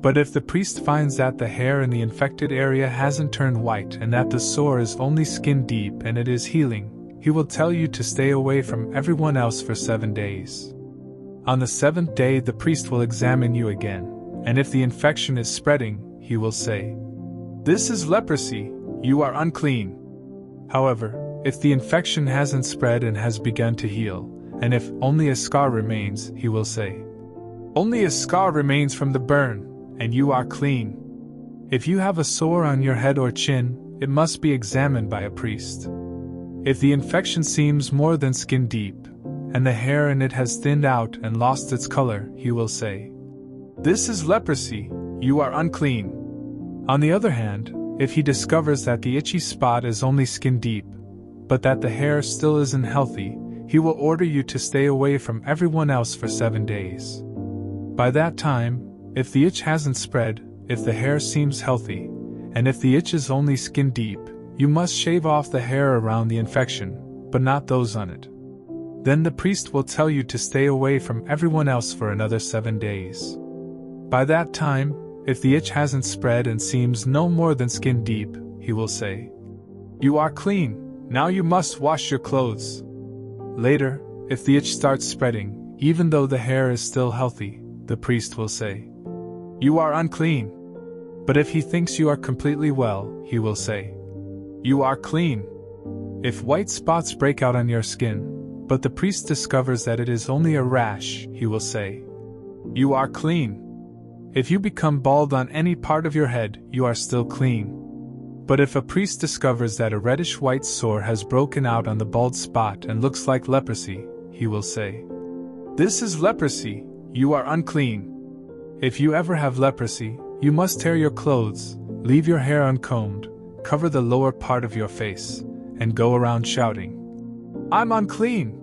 But if the priest finds that the hair in the infected area hasn't turned white and that the sore is only skin deep and it is healing, he will tell you to stay away from everyone else for 7 days. On the 7th day the priest will examine you again, and if the infection is spreading, he will say, "This is leprosy, you are unclean." However, if the infection hasn't spread and has begun to heal, and if only a scar remains, he will say, "Only a scar remains from the burn, and you are clean." If you have a sore on your head or chin, it must be examined by a priest. If the infection seems more than skin deep, and the hair in it has thinned out and lost its color, he will say, "This is leprosy, you are unclean." On the other hand, if he discovers that the itchy spot is only skin deep, but that the hair still isn't healthy, he will order you to stay away from everyone else for 7 days. By that time, if the itch hasn't spread, if the hair seems healthy, and if the itch is only skin deep, you must shave off the hair around the infection, but not those on it. Then the priest will tell you to stay away from everyone else for another 7 days. By that time, if the itch hasn't spread and seems no more than skin deep, he will say, "You are clean, now you must wash your clothes." Later, if the itch starts spreading, even though the hair is still healthy, the priest will say, "You are unclean." But if he thinks you are completely well, he will say, "You are clean." If white spots break out on your skin, but the priest discovers that it is only a rash, he will say, "You are clean." If you become bald on any part of your head, you are still clean. But if a priest discovers that a reddish-white sore has broken out on the bald spot and looks like leprosy, he will say, "This is leprosy, you are unclean." If you ever have leprosy, you must tear your clothes, leave your hair uncombed, cover the lower part of your face, and go around shouting, "I'm unclean!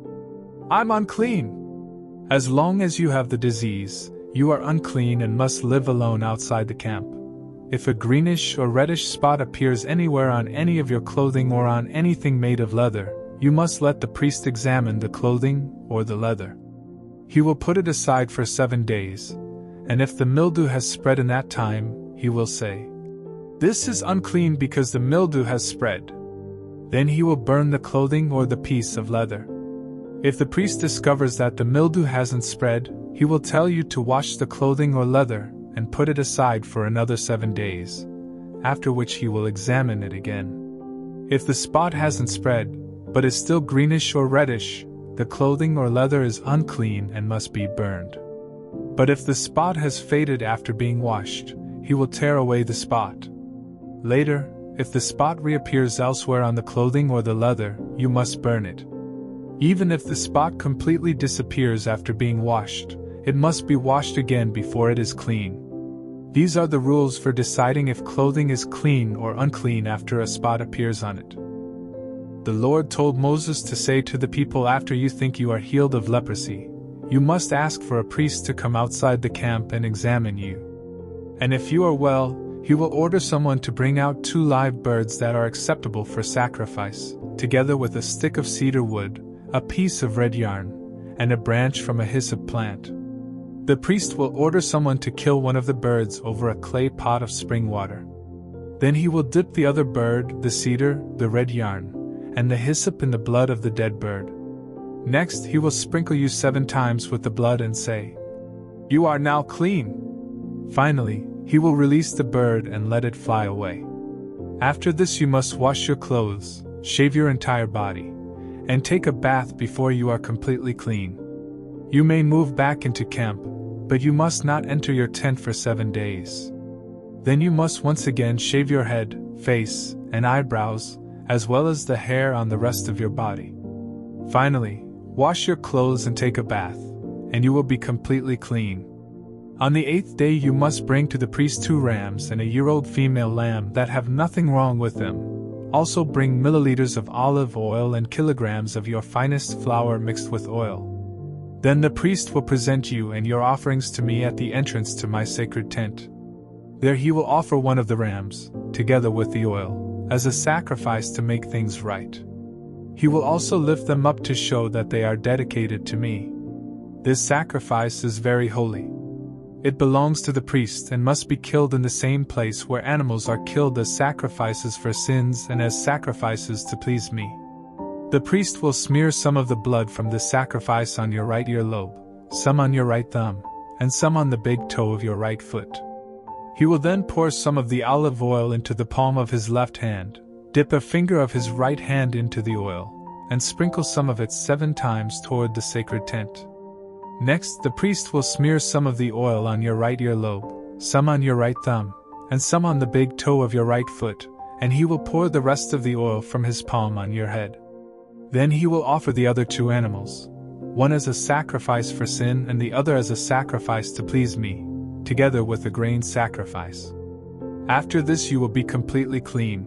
I'm unclean!" As long as you have the disease, you are unclean and must live alone outside the camp. If a greenish or reddish spot appears anywhere on any of your clothing or on anything made of leather, you must let the priest examine the clothing or the leather. He will put it aside for 7 days, and if the mildew has spread in that time, he will say, "This is unclean because the mildew has spread." Then he will burn the clothing or the piece of leather. If the priest discovers that the mildew hasn't spread, he will tell you to wash the clothing or leather and put it aside for another 7 days, after which he will examine it again. If the spot hasn't spread, but is still greenish or reddish, the clothing or leather is unclean and must be burned. But if the spot has faded after being washed, he will tear away the spot. Later, if the spot reappears elsewhere on the clothing or the leather, you must burn it. Even if the spot completely disappears after being washed, it must be washed again before it is clean. These are the rules for deciding if clothing is clean or unclean after a spot appears on it. The Lord told Moses to say to the people, after you think you are healed of leprosy, you must ask for a priest to come outside the camp and examine you. And if you are well, he will order someone to bring out 2 live birds that are acceptable for sacrifice, together with a stick of cedar wood, a piece of red yarn, and a branch from a hyssop plant. The priest will order someone to kill one of the birds over a clay pot of spring water. Then he will dip the other bird, the cedar, the red yarn, and the hyssop in the blood of the dead bird. Next, he will sprinkle you 7 times with the blood and say, "You are now clean." Finally, he will release the bird and let it fly away. After this, you must wash your clothes, shave your entire body, and take a bath before you are completely clean. You may move back into camp, but you must not enter your tent for 7 days. Then you must once again shave your head, face, and eyebrows, as well as the hair on the rest of your body. Finally, wash your clothes and take a bath, and you will be completely clean. On the 8th day you must bring to the priest 2 rams and a year-old female lamb that have nothing wrong with them. Also bring milliliters of olive oil and kilograms of your finest flour mixed with oil. Then the priest will present you and your offerings to me at the entrance to my sacred tent. There he will offer one of the rams, together with the oil, as a sacrifice to make things right. He will also lift them up to show that they are dedicated to me. This sacrifice is very holy. It belongs to the priest and must be killed in the same place where animals are killed as sacrifices for sins and as sacrifices to please me. The priest will smear some of the blood from the sacrifice on your right earlobe, some on your right thumb, and some on the big toe of your right foot. He will then pour some of the olive oil into the palm of his left hand, dip a finger of his right hand into the oil, and sprinkle some of it 7 times toward the sacred tent. Next, the priest will smear some of the oil on your right earlobe, some on your right thumb, and some on the big toe of your right foot, and he will pour the rest of the oil from his palm on your head. Then he will offer the other 2 animals, one as a sacrifice for sin and the other as a sacrifice to please me, together with a grain sacrifice. After this you will be completely clean.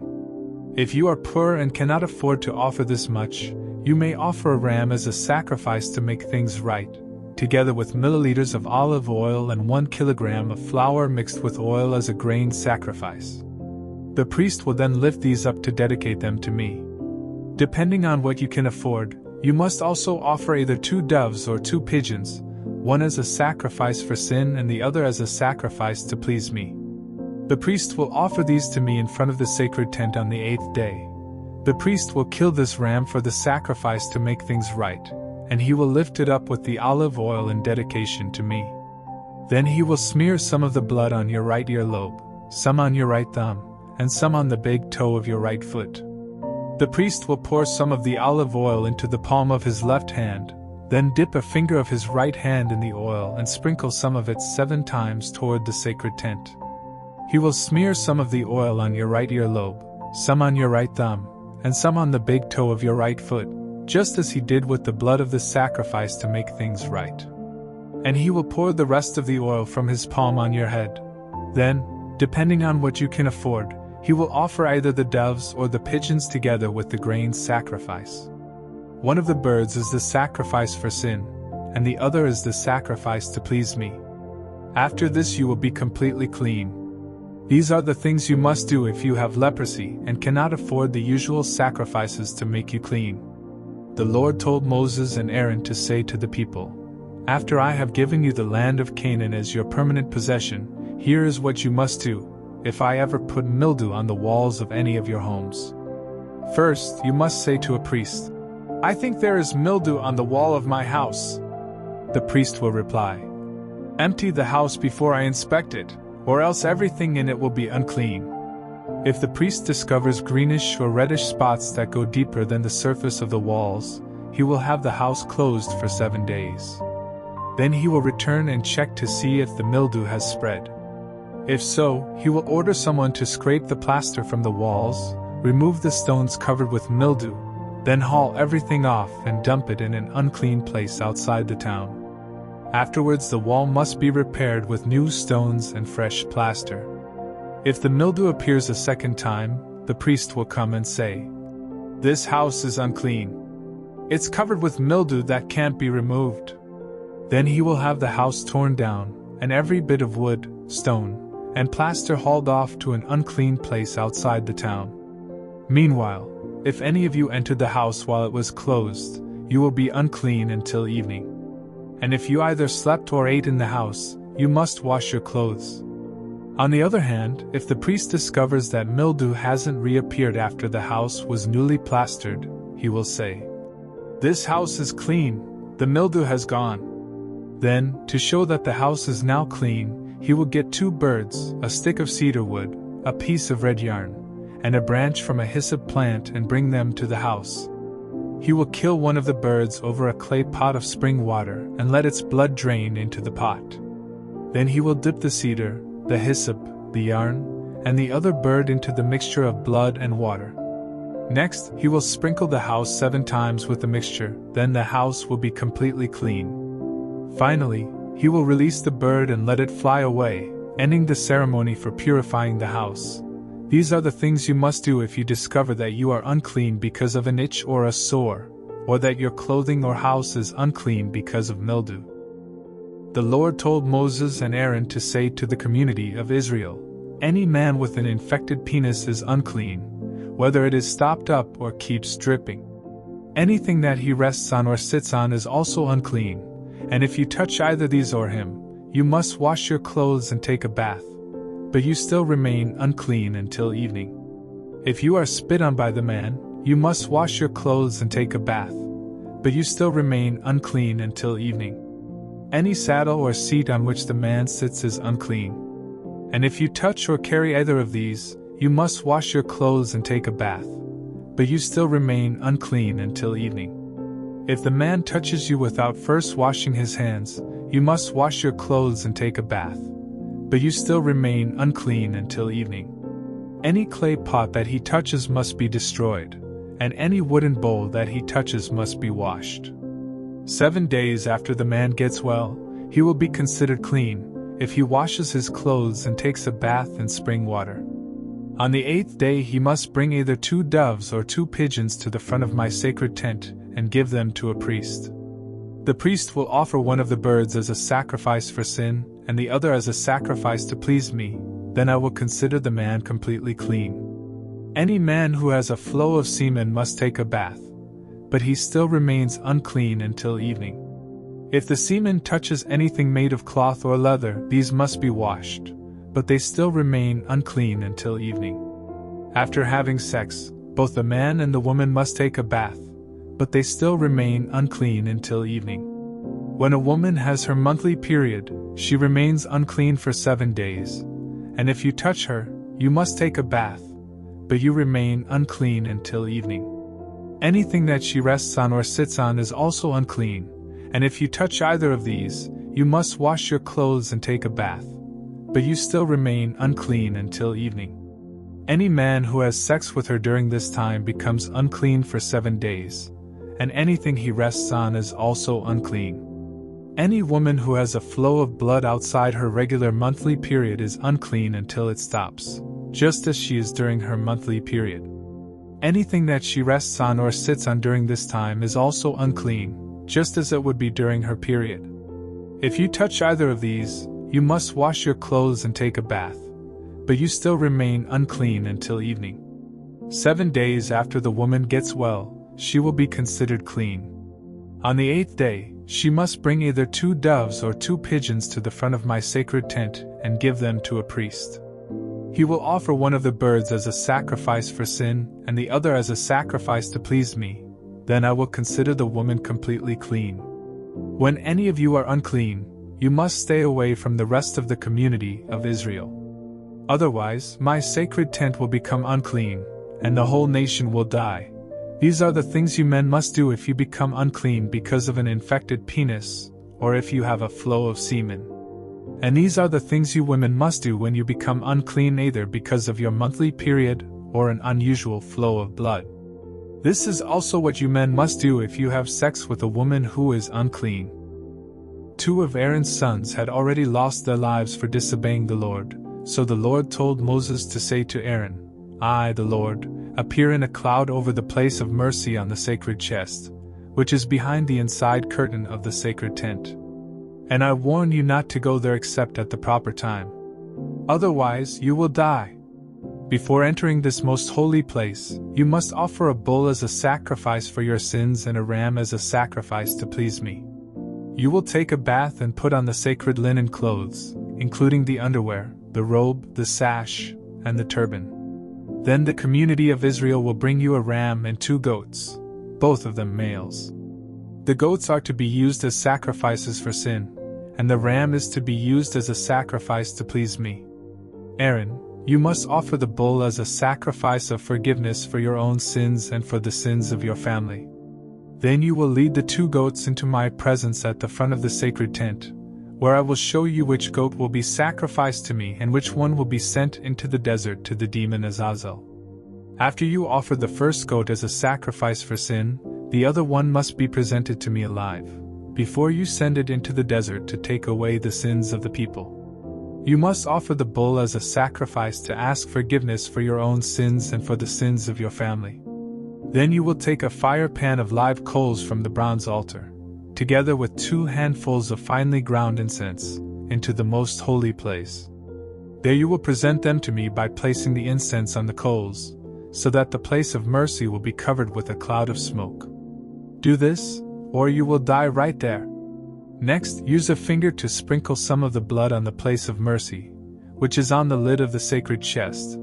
If you are poor and cannot afford to offer this much, you may offer a ram as a sacrifice to make things right, together with milliliters of olive oil and 1 kilogram of flour mixed with oil as a grain sacrifice. The priest will then lift these up to dedicate them to me. Depending on what you can afford, you must also offer either 2 doves or 2 pigeons, one as a sacrifice for sin and the other as a sacrifice to please me. The priest will offer these to me in front of the sacred tent on the 8th day. The priest will kill this ram for the sacrifice to make things right, and he will lift it up with the olive oil in dedication to me. Then he will smear some of the blood on your right earlobe, some on your right thumb, and some on the big toe of your right foot. The priest will pour some of the olive oil into the palm of his left hand, then dip a finger of his right hand in the oil and sprinkle some of it 7 times toward the sacred tent. He will smear some of the oil on your right earlobe, some on your right thumb, and some on the big toe of your right foot, just as he did with the blood of the sacrifice to make things right. And he will pour the rest of the oil from his palm on your head. Then, depending on what you can afford, he will offer either the doves or the pigeons together with the grain sacrifice. One of the birds is the sacrifice for sin, and the other is the sacrifice to please me. After this you will be completely clean. These are the things you must do if you have leprosy and cannot afford the usual sacrifices to make you clean. The Lord told Moses and Aaron to say to the people, "After I have given you the land of Canaan as your permanent possession, here is what you must do, if I ever put mildew on the walls of any of your homes. First, you must say to a priest, 'I think there is mildew on the wall of my house.' The priest will reply, 'Empty the house before I inspect it, or else everything in it will be unclean.' If the priest discovers greenish or reddish spots that go deeper than the surface of the walls, he will have the house closed for 7 days. Then he will return and check to see if the mildew has spread. If so, he will order someone to scrape the plaster from the walls, remove the stones covered with mildew, then haul everything off and dump it in an unclean place outside the town. Afterwards the wall must be repaired with new stones and fresh plaster. If the mildew appears a second time, the priest will come and say, 'This house is unclean. It's covered with mildew that can't be removed.' Then he will have the house torn down, and every bit of wood, stone, and plaster hauled off to an unclean place outside the town. Meanwhile, if any of you entered the house while it was closed, you will be unclean until evening. And if you either slept or ate in the house, you must wash your clothes. On the other hand, if the priest discovers that mildew hasn't reappeared after the house was newly plastered, he will say, 'This house is clean, the mildew has gone.' Then, to show that the house is now clean, he will get 2 birds, a stick of cedar wood, a piece of red yarn, and a branch from a hyssop plant and bring them to the house. He will kill one of the birds over a clay pot of spring water and let its blood drain into the pot. Then he will dip the cedar, the hyssop, the yarn, and the other bird into the mixture of blood and water. Next, he will sprinkle the house 7 times with the mixture, then the house will be completely clean. Finally, he will release the bird and let it fly away, ending the ceremony for purifying the house. These are the things you must do if you discover that you are unclean because of an itch or a sore, or that your clothing or house is unclean because of mildew. The Lord told Moses and Aaron to say to the community of Israel, "Any man with an infected penis is unclean, whether it is stopped up or keeps dripping. Anything that he rests on or sits on is also unclean, and if you touch either these or him, you must wash your clothes and take a bath. But you still remain unclean until evening. If you are spit on by the man, you must wash your clothes and take a bath. But you still remain unclean until evening. Any saddle or seat on which the man sits is unclean. And if you touch or carry either of these, you must wash your clothes and take a bath. But you still remain unclean until evening. If the man touches you without first washing his hands, you must wash your clothes and take a bath. But you still remain unclean until evening. Any clay pot that he touches must be destroyed, and any wooden bowl that he touches must be washed. 7 days after the man gets well, he will be considered clean, if he washes his clothes and takes a bath in spring water. On the 8th day he must bring either 2 doves or 2 pigeons to the front of my sacred tent and give them to a priest. The priest will offer one of the birds as a sacrifice for sin and the other as a sacrifice to please me. Then I will consider the man completely clean. Any man who has a flow of semen must take a bath, but he still remains unclean until evening. If the semen touches anything made of cloth or leather, these must be washed, but they still remain unclean until evening. After having sex, both the man and the woman must take a bath, but they still remain unclean until evening. When a woman has her monthly period, she remains unclean for 7 days, and if you touch her, you must take a bath, but you remain unclean until evening. Anything that she rests on or sits on is also unclean, and if you touch either of these, you must wash your clothes and take a bath, but you still remain unclean until evening. Any man who has sex with her during this time becomes unclean for 7 days, and anything he rests on is also unclean. Any woman who has a flow of blood outside her regular monthly period is unclean until it stops, just as she is during her monthly period. Anything that she rests on or sits on during this time is also unclean, just as it would be during her period. If you touch either of these, you must wash your clothes and take a bath, but you still remain unclean until evening. 7 days after the woman gets well, she will be considered clean. On the 8th day, she must bring either 2 doves or 2 pigeons to the front of my sacred tent and give them to a priest. He will offer one of the birds as a sacrifice for sin and the other as a sacrifice to please me. Then I will consider the woman completely clean. When any of you are unclean, you must stay away from the rest of the community of Israel. Otherwise, my sacred tent will become unclean, and the whole nation will die. These are the things you men must do if you become unclean because of an infected penis, or if you have a flow of semen. And these are the things you women must do when you become unclean, either because of your monthly period or an unusual flow of blood. This is also what you men must do if you have sex with a woman who is unclean. 2 of Aaron's sons had already lost their lives for disobeying the Lord, so the Lord told Moses to say to Aaron, I, the Lord, appear in a cloud over the place of mercy on the sacred chest, which is behind the inside curtain of the sacred tent. And I warn you not to go there except at the proper time. Otherwise, you will die. Before entering this most holy place, you must offer a bull as a sacrifice for your sins and a ram as a sacrifice to please me. You will take a bath and put on the sacred linen clothes, including the underwear, the robe, the sash, and the turban. Then the community of Israel will bring you a ram and 2 goats, both of them males. The goats are to be used as sacrifices for sin, and the ram is to be used as a sacrifice to please me. Aaron, you must offer the bull as a sacrifice of forgiveness for your own sins and for the sins of your family. Then you will lead the 2 goats into my presence at the front of the sacred tent, where I will show you which goat will be sacrificed to me and which one will be sent into the desert to the demon Azazel. After you offer the first goat as a sacrifice for sin, the other one must be presented to me alive, before you send it into the desert to take away the sins of the people. You must offer the bull as a sacrifice to ask forgiveness for your own sins and for the sins of your family. Then you will take a fire pan of live coals from the bronze altar, together with 2 handfuls of finely ground incense, into the most holy place. There you will present them to me by placing the incense on the coals, so that the place of mercy will be covered with a cloud of smoke. Do this, or you will die right there. Next, use a finger to sprinkle some of the blood on the place of mercy, which is on the lid of the sacred chest.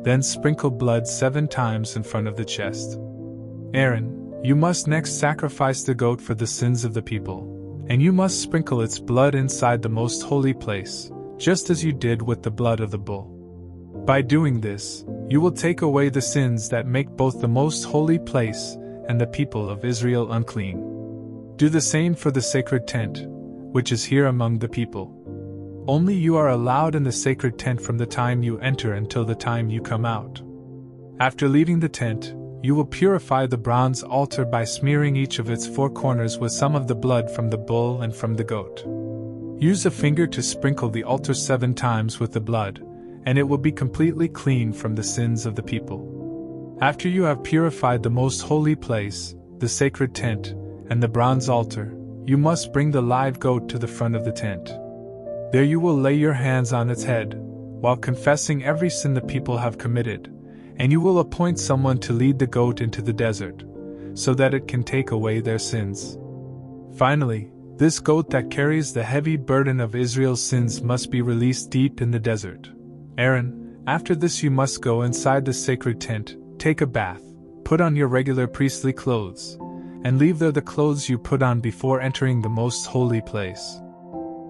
Then sprinkle blood 7 times in front of the chest. Aaron, you must next sacrifice the goat for the sins of the people, and you must sprinkle its blood inside the most holy place, just as you did with the blood of the bull. By doing this, you will take away the sins that make both the most holy place and the people of Israel unclean. Do the same for the sacred tent, which is here among the people. Only you are allowed in the sacred tent from the time you enter until the time you come out. After leaving the tent, you will purify the bronze altar by smearing each of its 4 corners with some of the blood from the bull and from the goat. Use a finger to sprinkle the altar 7 times with the blood, and it will be completely clean from the sins of the people. After you have purified the most holy place, the sacred tent, and the bronze altar, you must bring the live goat to the front of the tent. There you will lay your hands on its head, while confessing every sin the people have committed, and you will appoint someone to lead the goat into the desert, so that it can take away their sins. Finally, this goat that carries the heavy burden of Israel's sins must be released deep in the desert. Aaron, after this you must go inside the sacred tent, take a bath, put on your regular priestly clothes, and leave there the clothes you put on before entering the most holy place.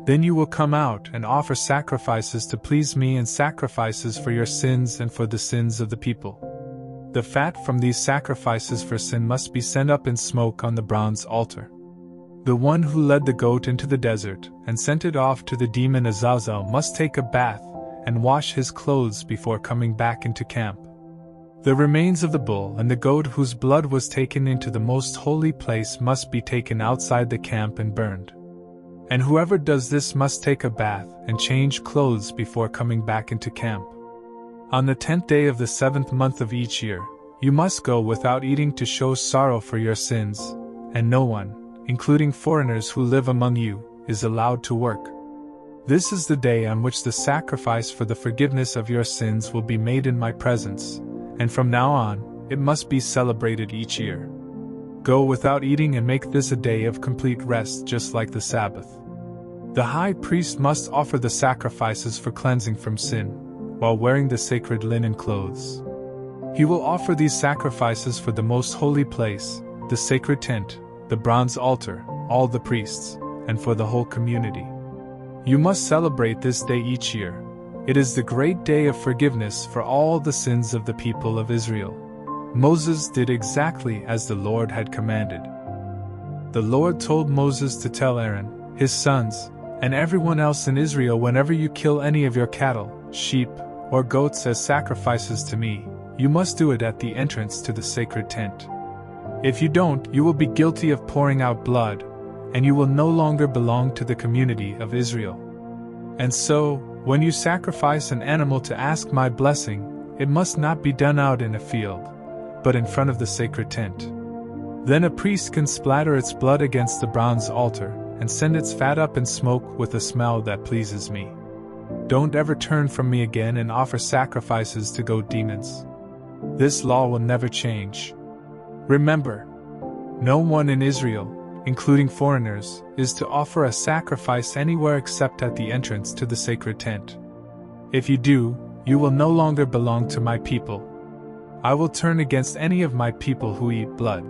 Then you will come out and offer sacrifices to please me and sacrifices for your sins and for the sins of the people. The fat from these sacrifices for sin must be sent up in smoke on the bronze altar. The one who led the goat into the desert and sent it off to the demon Azazel must take a bath and wash his clothes before coming back into camp. The remains of the bull and the goat whose blood was taken into the most holy place must be taken outside the camp and burned. And whoever does this must take a bath and change clothes before coming back into camp. On the 10th day of the 7th month of each year, you must go without eating to show sorrow for your sins, and no one, including foreigners who live among you, is allowed to work. This is the day on which the sacrifice for the forgiveness of your sins will be made in my presence, and from now on, it must be celebrated each year. Go without eating and make this a day of complete rest just like the Sabbath. The high priest must offer the sacrifices for cleansing from sin, while wearing the sacred linen clothes. He will offer these sacrifices for the most holy place, the sacred tent, the bronze altar, all the priests, and for the whole community. You must celebrate this day each year. It is the great day of forgiveness for all the sins of the people of Israel. Moses did exactly as the Lord had commanded. The Lord told Moses to tell Aaron, his sons, and everyone else in Israel, whenever you kill any of your cattle, sheep, or goats as sacrifices to me, you must do it at the entrance to the sacred tent. If you don't, you will be guilty of pouring out blood, and you will no longer belong to the community of Israel. And so, when you sacrifice an animal to ask my blessing, it must not be done out in a field, but in front of the sacred tent. Then a priest can splatter its blood against the bronze altar, and send its fat up in smoke with a smell that pleases me. Don't ever turn from me again and offer sacrifices to goat demons. This law will never change. Remember, no one in Israel, including foreigners, is to offer a sacrifice anywhere except at the entrance to the sacred tent. If you do, you will no longer belong to my people. I will turn against any of my people who eat blood.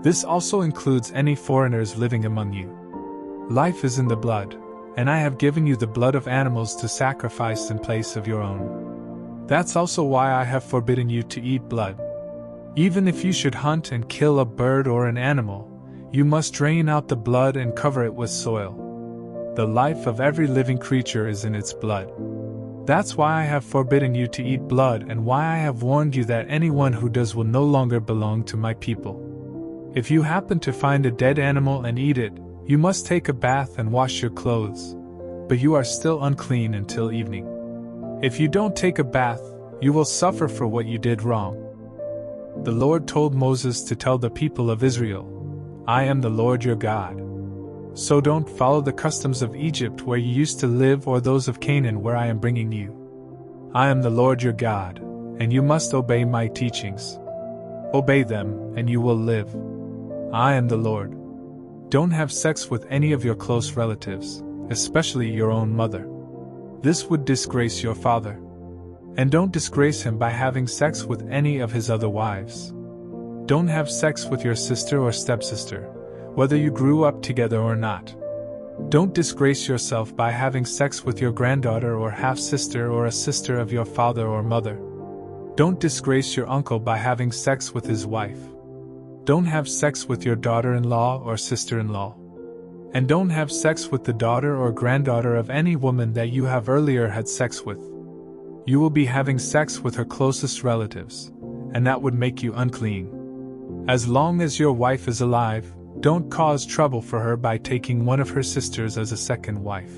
This also includes any foreigners living among you. Life is in the blood, and I have given you the blood of animals to sacrifice in place of your own. That's also why I have forbidden you to eat blood. Even if you should hunt and kill a bird or an animal, you must drain out the blood and cover it with soil. The life of every living creature is in its blood. That's why I have forbidden you to eat blood, and why I have warned you that anyone who does will no longer belong to my people. If you happen to find a dead animal and eat it, you must take a bath and wash your clothes, but you are still unclean until evening. If you don't take a bath, you will suffer for what you did wrong. The Lord told Moses to tell the people of Israel, I am the Lord your God. So don't follow the customs of Egypt where you used to live, or those of Canaan where I am bringing you. I am the Lord your God, and you must obey my teachings. Obey them, and you will live. I am the Lord. Don't have sex with any of your close relatives, especially your own mother. This would disgrace your father. And don't disgrace him by having sex with any of his other wives. Don't have sex with your sister or stepsister, whether you grew up together or not. Don't disgrace yourself by having sex with your granddaughter or half-sister or a sister of your father or mother. Don't disgrace your uncle by having sex with his wife. Don't have sex with your daughter-in-law or sister-in-law. And don't have sex with the daughter or granddaughter of any woman that you have earlier had sex with. You will be having sex with her closest relatives, and that would make you unclean. As long as your wife is alive, don't cause trouble for her by taking one of her sisters as a second wife.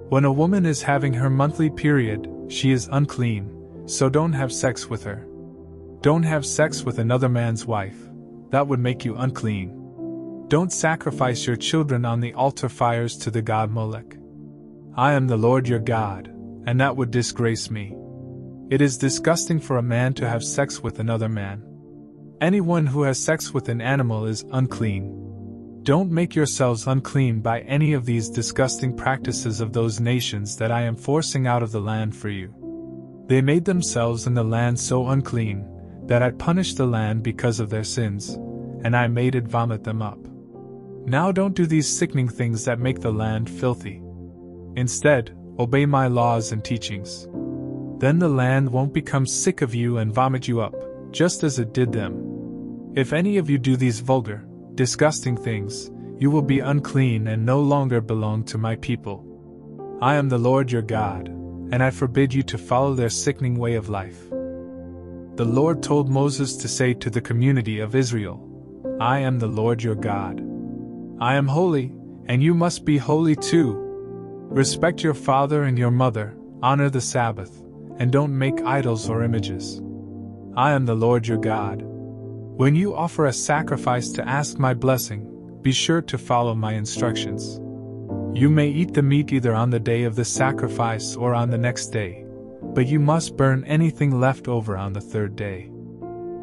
When a woman is having her monthly period, she is unclean, so don't have sex with her. Don't have sex with another man's wife. That would make you unclean. Don't sacrifice your children on the altar fires to the god Molech. I am the Lord your God, and that would disgrace me. It is disgusting for a man to have sex with another man. Anyone who has sex with an animal is unclean. Don't make yourselves unclean by any of these disgusting practices of those nations that I am forcing out of the land for you. They made themselves and the land so unclean that I punished the land because of their sins, and I made it vomit them up. Now don't do these sickening things that make the land filthy. Instead, obey my laws and teachings. Then the land won't become sick of you and vomit you up, just as it did them. If any of you do these vulgar, disgusting things, you will be unclean and no longer belong to my people. I am the Lord your God, and I forbid you to follow their sickening way of life. The Lord told Moses to say to the community of Israel, I am the Lord your God. I am holy, and you must be holy too. Respect your father and your mother, honor the Sabbath, and don't make idols or images. I am the Lord your God. When you offer a sacrifice to ask my blessing, be sure to follow my instructions. You may eat the meat either on the day of the sacrifice or on the next day, but you must burn anything left over on the third day.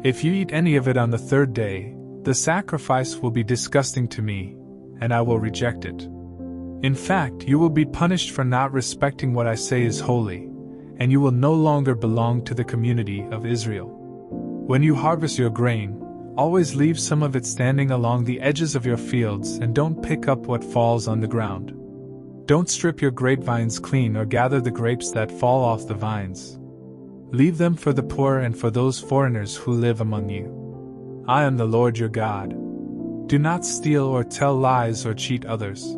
If you eat any of it on the third day, the sacrifice will be disgusting to me, and I will reject it. In fact, you will be punished for not respecting what I say is holy, and you will no longer belong to the community of Israel. When you harvest your grain, always leave some of it standing along the edges of your fields and don't pick up what falls on the ground. Don't strip your grapevines clean or gather the grapes that fall off the vines. Leave them for the poor and for those foreigners who live among you. I am the Lord your God. Do not steal or tell lies or cheat others.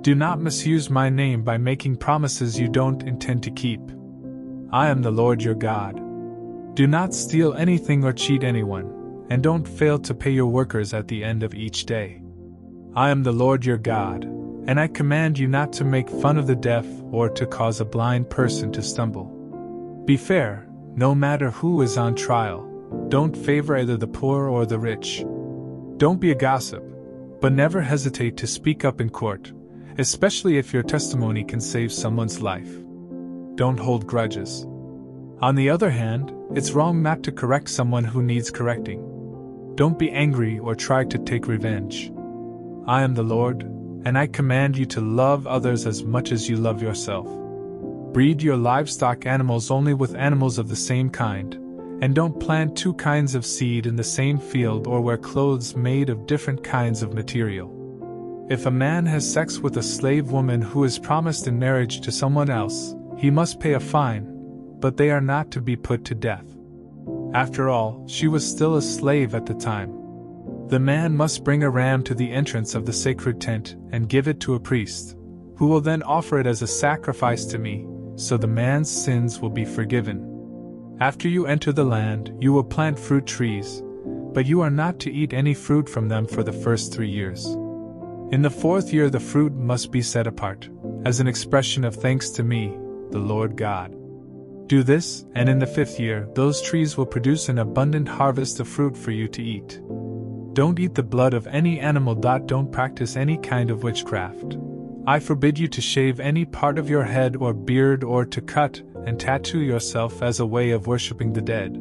Do not misuse my name by making promises you don't intend to keep. I am the Lord your God. Do not steal anything or cheat anyone, and don't fail to pay your workers at the end of each day. I am the Lord your God, and I command you not to make fun of the deaf or to cause a blind person to stumble. Be fair, no matter who is on trial. Don't favor either the poor or the rich. Don't be a gossip, but never hesitate to speak up in court, especially if your testimony can save someone's life. Don't hold grudges. On the other hand, it's wrong not to correct someone who needs correcting. Don't be angry or try to take revenge. I am the Lord, and I command you to love others as much as you love yourself. Breed your livestock animals only with animals of the same kind, and don't plant two kinds of seed in the same field or wear clothes made of different kinds of material. If a man has sex with a slave woman who is promised in marriage to someone else, he must pay a fine, but they are not to be put to death. After all, she was still a slave at the time. The man must bring a ram to the entrance of the sacred tent and give it to a priest, who will then offer it as a sacrifice to me, so the man's sins will be forgiven. After you enter the land, you will plant fruit trees, but you are not to eat any fruit from them for the first 3 years. In the 4th year the fruit must be set apart, as an expression of thanks to me, the Lord God. Do this, and in the 5th year those trees will produce an abundant harvest of fruit for you to eat. Don't eat the blood of any animal. Don't practice any kind of witchcraft. I forbid you to shave any part of your head or beard or to cut and tattoo yourself as a way of worshipping the dead.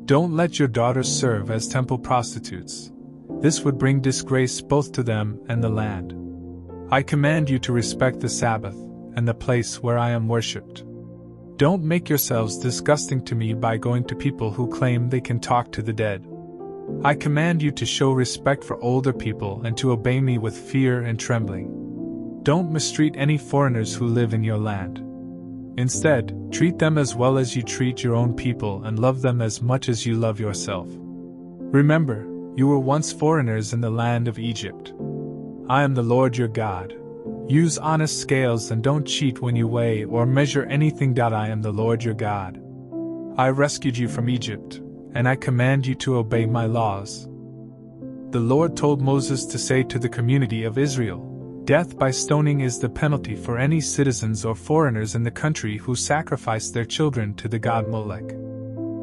Don't let your daughters serve as temple prostitutes. This would bring disgrace both to them and the land. I command you to respect the Sabbath and the place where I am worshipped. Don't make yourselves disgusting to me by going to people who claim they can talk to the dead. I command you to show respect for older people and to obey me with fear and trembling. Don't mistreat any foreigners who live in your land. Instead, treat them as well as you treat your own people and love them as much as you love yourself. Remember, you were once foreigners in the land of Egypt. I am the Lord your God. Use honest scales and don't cheat when you weigh or measure anything. I am the Lord your God. I rescued you from Egypt, and I command you to obey my laws. The Lord told Moses to say to the community of Israel, Death by stoning is the penalty for any citizens or foreigners in the country who sacrifice their children to the god Molech.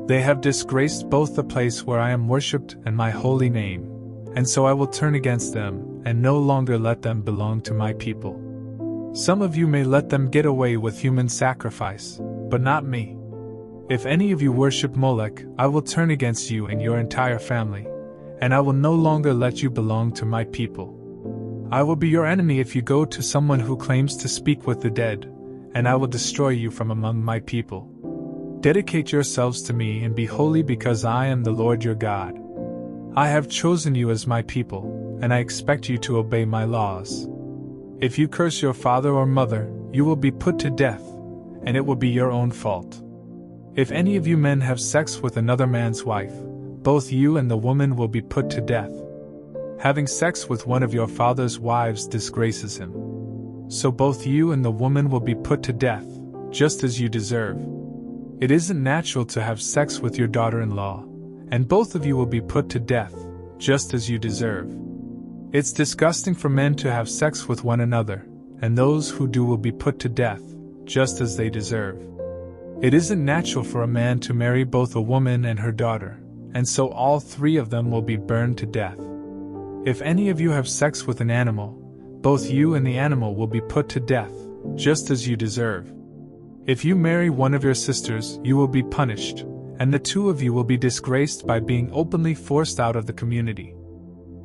They have disgraced both the place where I am worshipped and my holy name, and so I will turn against them, and no longer let them belong to my people. Some of you may let them get away with human sacrifice, but not me. If any of you worship Molech, I will turn against you and your entire family, and I will no longer let you belong to my people. I will be your enemy if you go to someone who claims to speak with the dead, and I will destroy you from among my people. Dedicate yourselves to me and be holy because I am the Lord your God. I have chosen you as my people, and I expect you to obey my laws. If you curse your father or mother, you will be put to death, and it will be your own fault. If any of you men have sex with another man's wife, both you and the woman will be put to death. Having sex with one of your father's wives disgraces him. So both you and the woman will be put to death, just as you deserve. It isn't natural to have sex with your daughter-in-law, and both of you will be put to death, just as you deserve. It's disgusting for men to have sex with one another, and those who do will be put to death, just as they deserve. It isn't natural for a man to marry both a woman and her daughter, and so all three of them will be burned to death. If any of you have sex with an animal, both you and the animal will be put to death, just as you deserve. If you marry one of your sisters, you will be punished, and the two of you will be disgraced by being openly forced out of the community.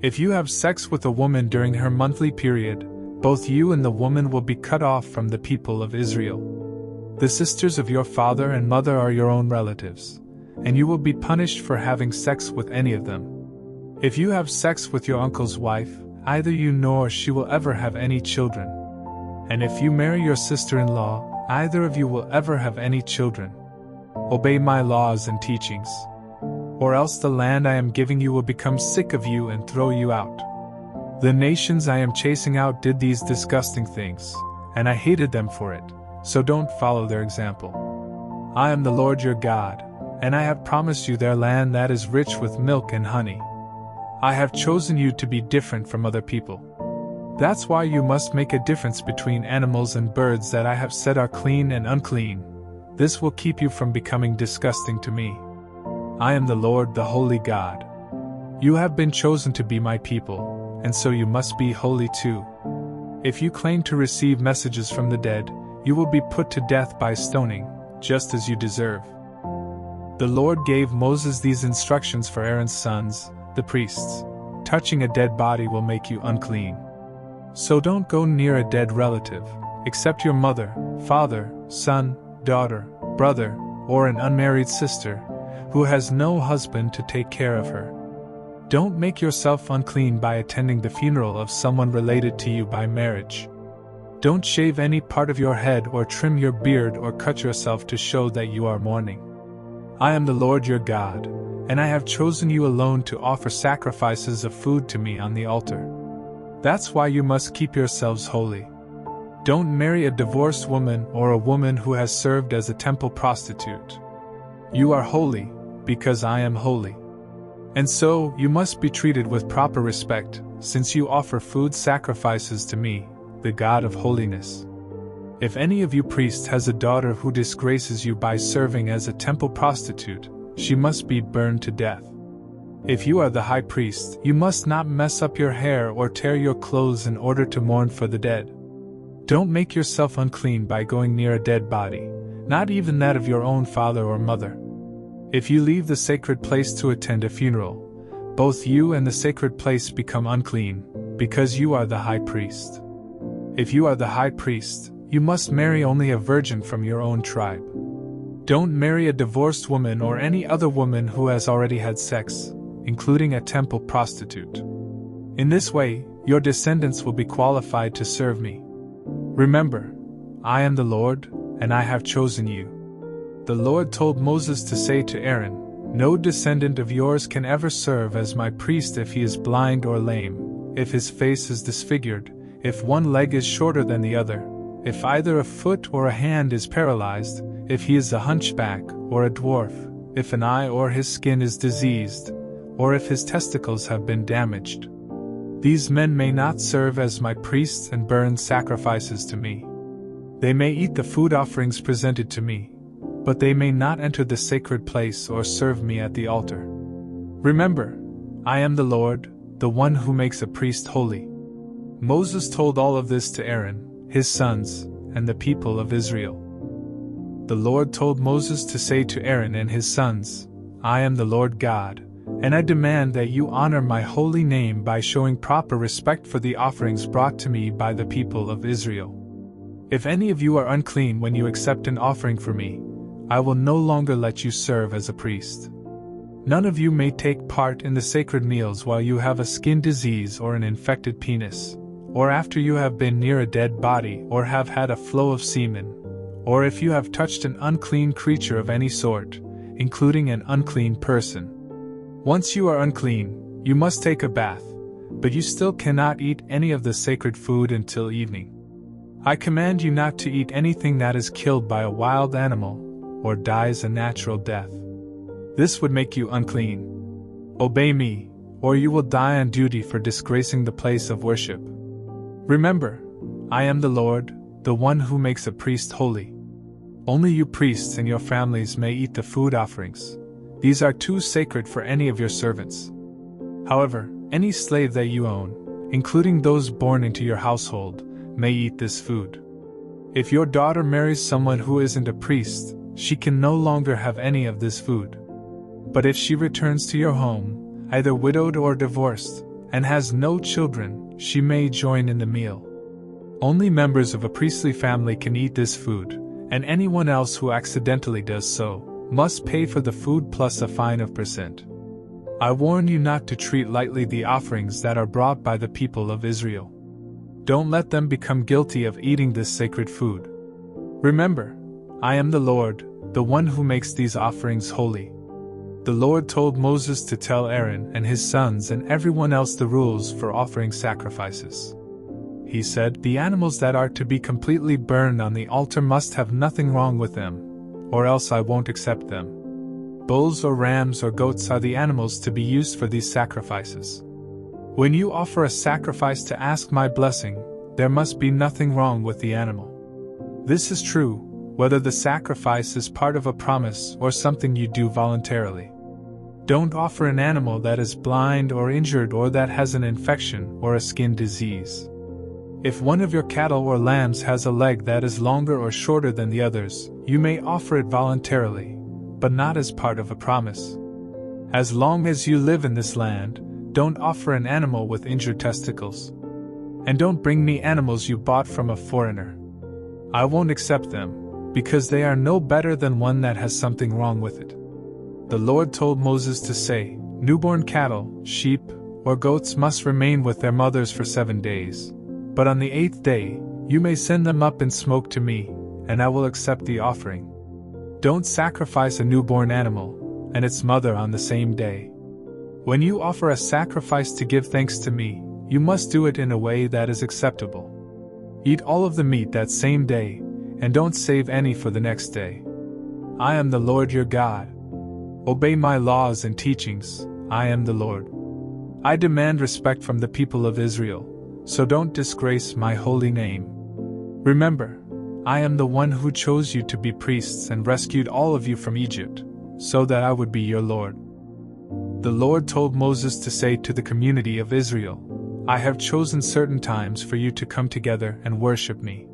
If you have sex with a woman during her monthly period, both you and the woman will be cut off from the people of Israel. The sisters of your father and mother are your own relatives, and you will be punished for having sex with any of them. If you have sex with your uncle's wife, either you nor she will ever have any children. And if you marry your sister-in-law, either of you will ever have any children. Obey my laws and teachings, or else the land I am giving you will become sick of you and throw you out. The nations I am chasing out did these disgusting things, and I hated them for it, so don't follow their example. I am the Lord your God, and I have promised you their land that is rich with milk and honey. I have chosen you to be different from other people. That's why you must make a difference between animals and birds that I have said are clean and unclean. This will keep you from becoming disgusting to me. I am the Lord, the Holy God. You have been chosen to be my people, and so you must be holy too. If you claim to receive messages from the dead, you will be put to death by stoning, just as you deserve. The Lord gave Moses these instructions for Aaron's sons, the priests. Touching a dead body will make you unclean. So don't go near a dead relative, except your mother, father, son, daughter, brother, or an unmarried sister, who has no husband to take care of her. Don't make yourself unclean by attending the funeral of someone related to you by marriage. Don't shave any part of your head or trim your beard or cut yourself to show that you are mourning. I am the Lord your God, and I have chosen you alone to offer sacrifices of food to me on the altar. That's why you must keep yourselves holy. Don't marry a divorced woman or a woman who has served as a temple prostitute. You are holy, because I am holy. And so, you must be treated with proper respect, since you offer food sacrifices to me, the God of holiness. If any of you priests has a daughter who disgraces you by serving as a temple prostitute, she must be burned to death. If you are the high priest, you must not mess up your hair or tear your clothes in order to mourn for the dead. Don't make yourself unclean by going near a dead body, not even that of your own father or mother. If you leave the sacred place to attend a funeral, both you and the sacred place become unclean, because you are the high priest. If you are the high priest, you must marry only a virgin from your own tribe. Don't marry a divorced woman or any other woman who has already had sex, including a temple prostitute. In this way, your descendants will be qualified to serve me. Remember, I am the Lord, and I have chosen you. The Lord told Moses to say to Aaron, "No descendant of yours can ever serve as my priest if he is blind or lame, if his face is disfigured, if one leg is shorter than the other, if either a foot or a hand is paralyzed, if he is a hunchback or a dwarf, if an eye or his skin is diseased, or if his testicles have been damaged." These men may not serve as my priests and burn sacrifices to me. They may eat the food offerings presented to me, but they may not enter the sacred place or serve me at the altar. Remember, I am the Lord, the one who makes a priest holy." Moses told all of this to Aaron, his sons, and the people of Israel. The Lord told Moses to say to Aaron and his sons, "I am the Lord God, and I demand that you honor my holy name by showing proper respect for the offerings brought to me by the people of Israel. If any of you are unclean when you accept an offering for me, I will no longer let you serve as a priest. None of you may take part in the sacred meals while you have a skin disease or an infected penis, or after you have been near a dead body or have had a flow of semen, or if you have touched an unclean creature of any sort, including an unclean person. Once you are unclean, you must take a bath, but you still cannot eat any of the sacred food until evening. I command you not to eat anything that is killed by a wild animal, or dies a natural death. This would make you unclean. Obey me, or you will die on duty for disgracing the place of worship. Remember, I am the Lord, the one who makes a priest holy. Only you priests and your families may eat the food offerings. These are too sacred for any of your servants. However, any slave that you own, including those born into your household, may eat this food. If your daughter marries someone who isn't a priest, she can no longer have any of this food. But if she returns to your home, either widowed or divorced, and has no children, she may join in the meal. Only members of a priestly family can eat this food, and anyone else who accidentally does so must pay for the food plus a fine of %. I warn you not to treat lightly the offerings that are brought by the people of Israel. Don't let them become guilty of eating this sacred food. Remember, I am the Lord, the one who makes these offerings holy. The Lord told Moses to tell Aaron and his sons and everyone else the rules for offering sacrifices. He said, "The animals that are to be completely burned on the altar must have nothing wrong with them, or else I won't accept them. Bulls or rams or goats are the animals to be used for these sacrifices. When you offer a sacrifice to ask my blessing, there must be nothing wrong with the animal. This is true, whether the sacrifice is part of a promise or something you do voluntarily. Don't offer an animal that is blind or injured or that has an infection or a skin disease. If one of your cattle or lambs has a leg that is longer or shorter than the others, you may offer it voluntarily, but not as part of a promise. As long as you live in this land, don't offer an animal with injured testicles. And don't bring me animals you bought from a foreigner. I won't accept them, because they are no better than one that has something wrong with it." The Lord told Moses to say, "Newborn cattle, sheep, or goats must remain with their mothers for 7 days, but on the 8th day, you may send them up in smoke to me, and I will accept the offering. Don't sacrifice a newborn animal and its mother on the same day. When you offer a sacrifice to give thanks to me, you must do it in a way that is acceptable. Eat all of the meat that same day, and don't save any for the next day. I am the Lord your God. Obey my laws and teachings, I am the Lord. I demand respect from the people of Israel, so don't disgrace my holy name. Remember, I am the one who chose you to be priests and rescued all of you from Egypt, so that I would be your Lord." The Lord told Moses to say to the community of Israel, "I have chosen certain times for you to come together and worship me.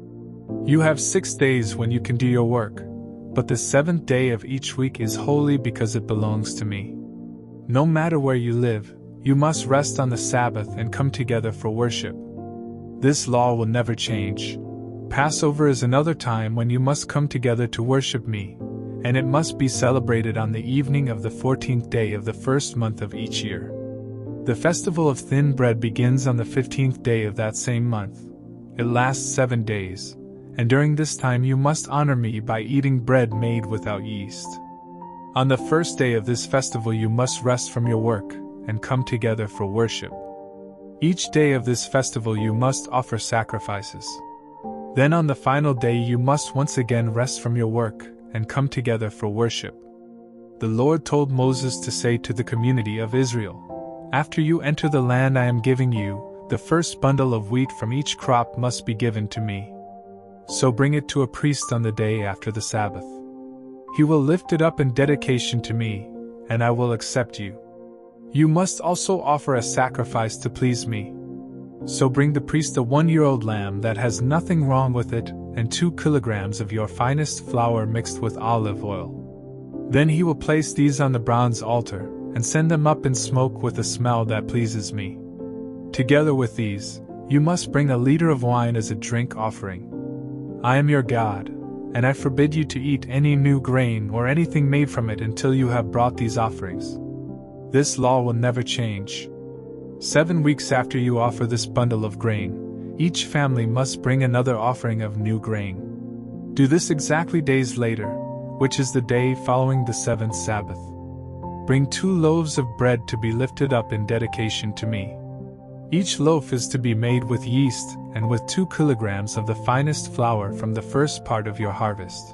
You have 6 days when you can do your work, but the 7th day of each week is holy because it belongs to me. No matter where you live, you must rest on the Sabbath and come together for worship. This law will never change. Passover is another time when you must come together to worship me, and it must be celebrated on the evening of the 14th day of the first month of each year. The festival of thin bread begins on the 15th day of that same month. It lasts 7 days, and during this time you must honor me by eating bread made without yeast. On the first day of this festival you must rest from your work and come together for worship. Each day of this festival you must offer sacrifices. Then on the final day you must once again rest from your work and come together for worship." The Lord told Moses to say to the community of Israel, "After you enter the land I am giving you, the first bundle of wheat from each crop must be given to me. So bring it to a priest on the day after the Sabbath. He will lift it up in dedication to me, and I will accept you. You must also offer a sacrifice to please me. So bring the priest a 1-year-old lamb that has nothing wrong with it, and 2 kilograms of your finest flour mixed with olive oil. Then he will place these on the bronze altar, and send them up in smoke with a smell that pleases me. Together with these, you must bring a liter of wine as a drink offering. I am your God, and I forbid you to eat any new grain or anything made from it until you have brought these offerings. This law will never change. 7 weeks after you offer this bundle of grain, each family must bring another offering of new grain. Do this exactly days later, which is the day following the 7th Sabbath. Bring 2 loaves of bread to be lifted up in dedication to me. Each loaf is to be made with yeast and with 2 kilograms of the finest flour from the first part of your harvest.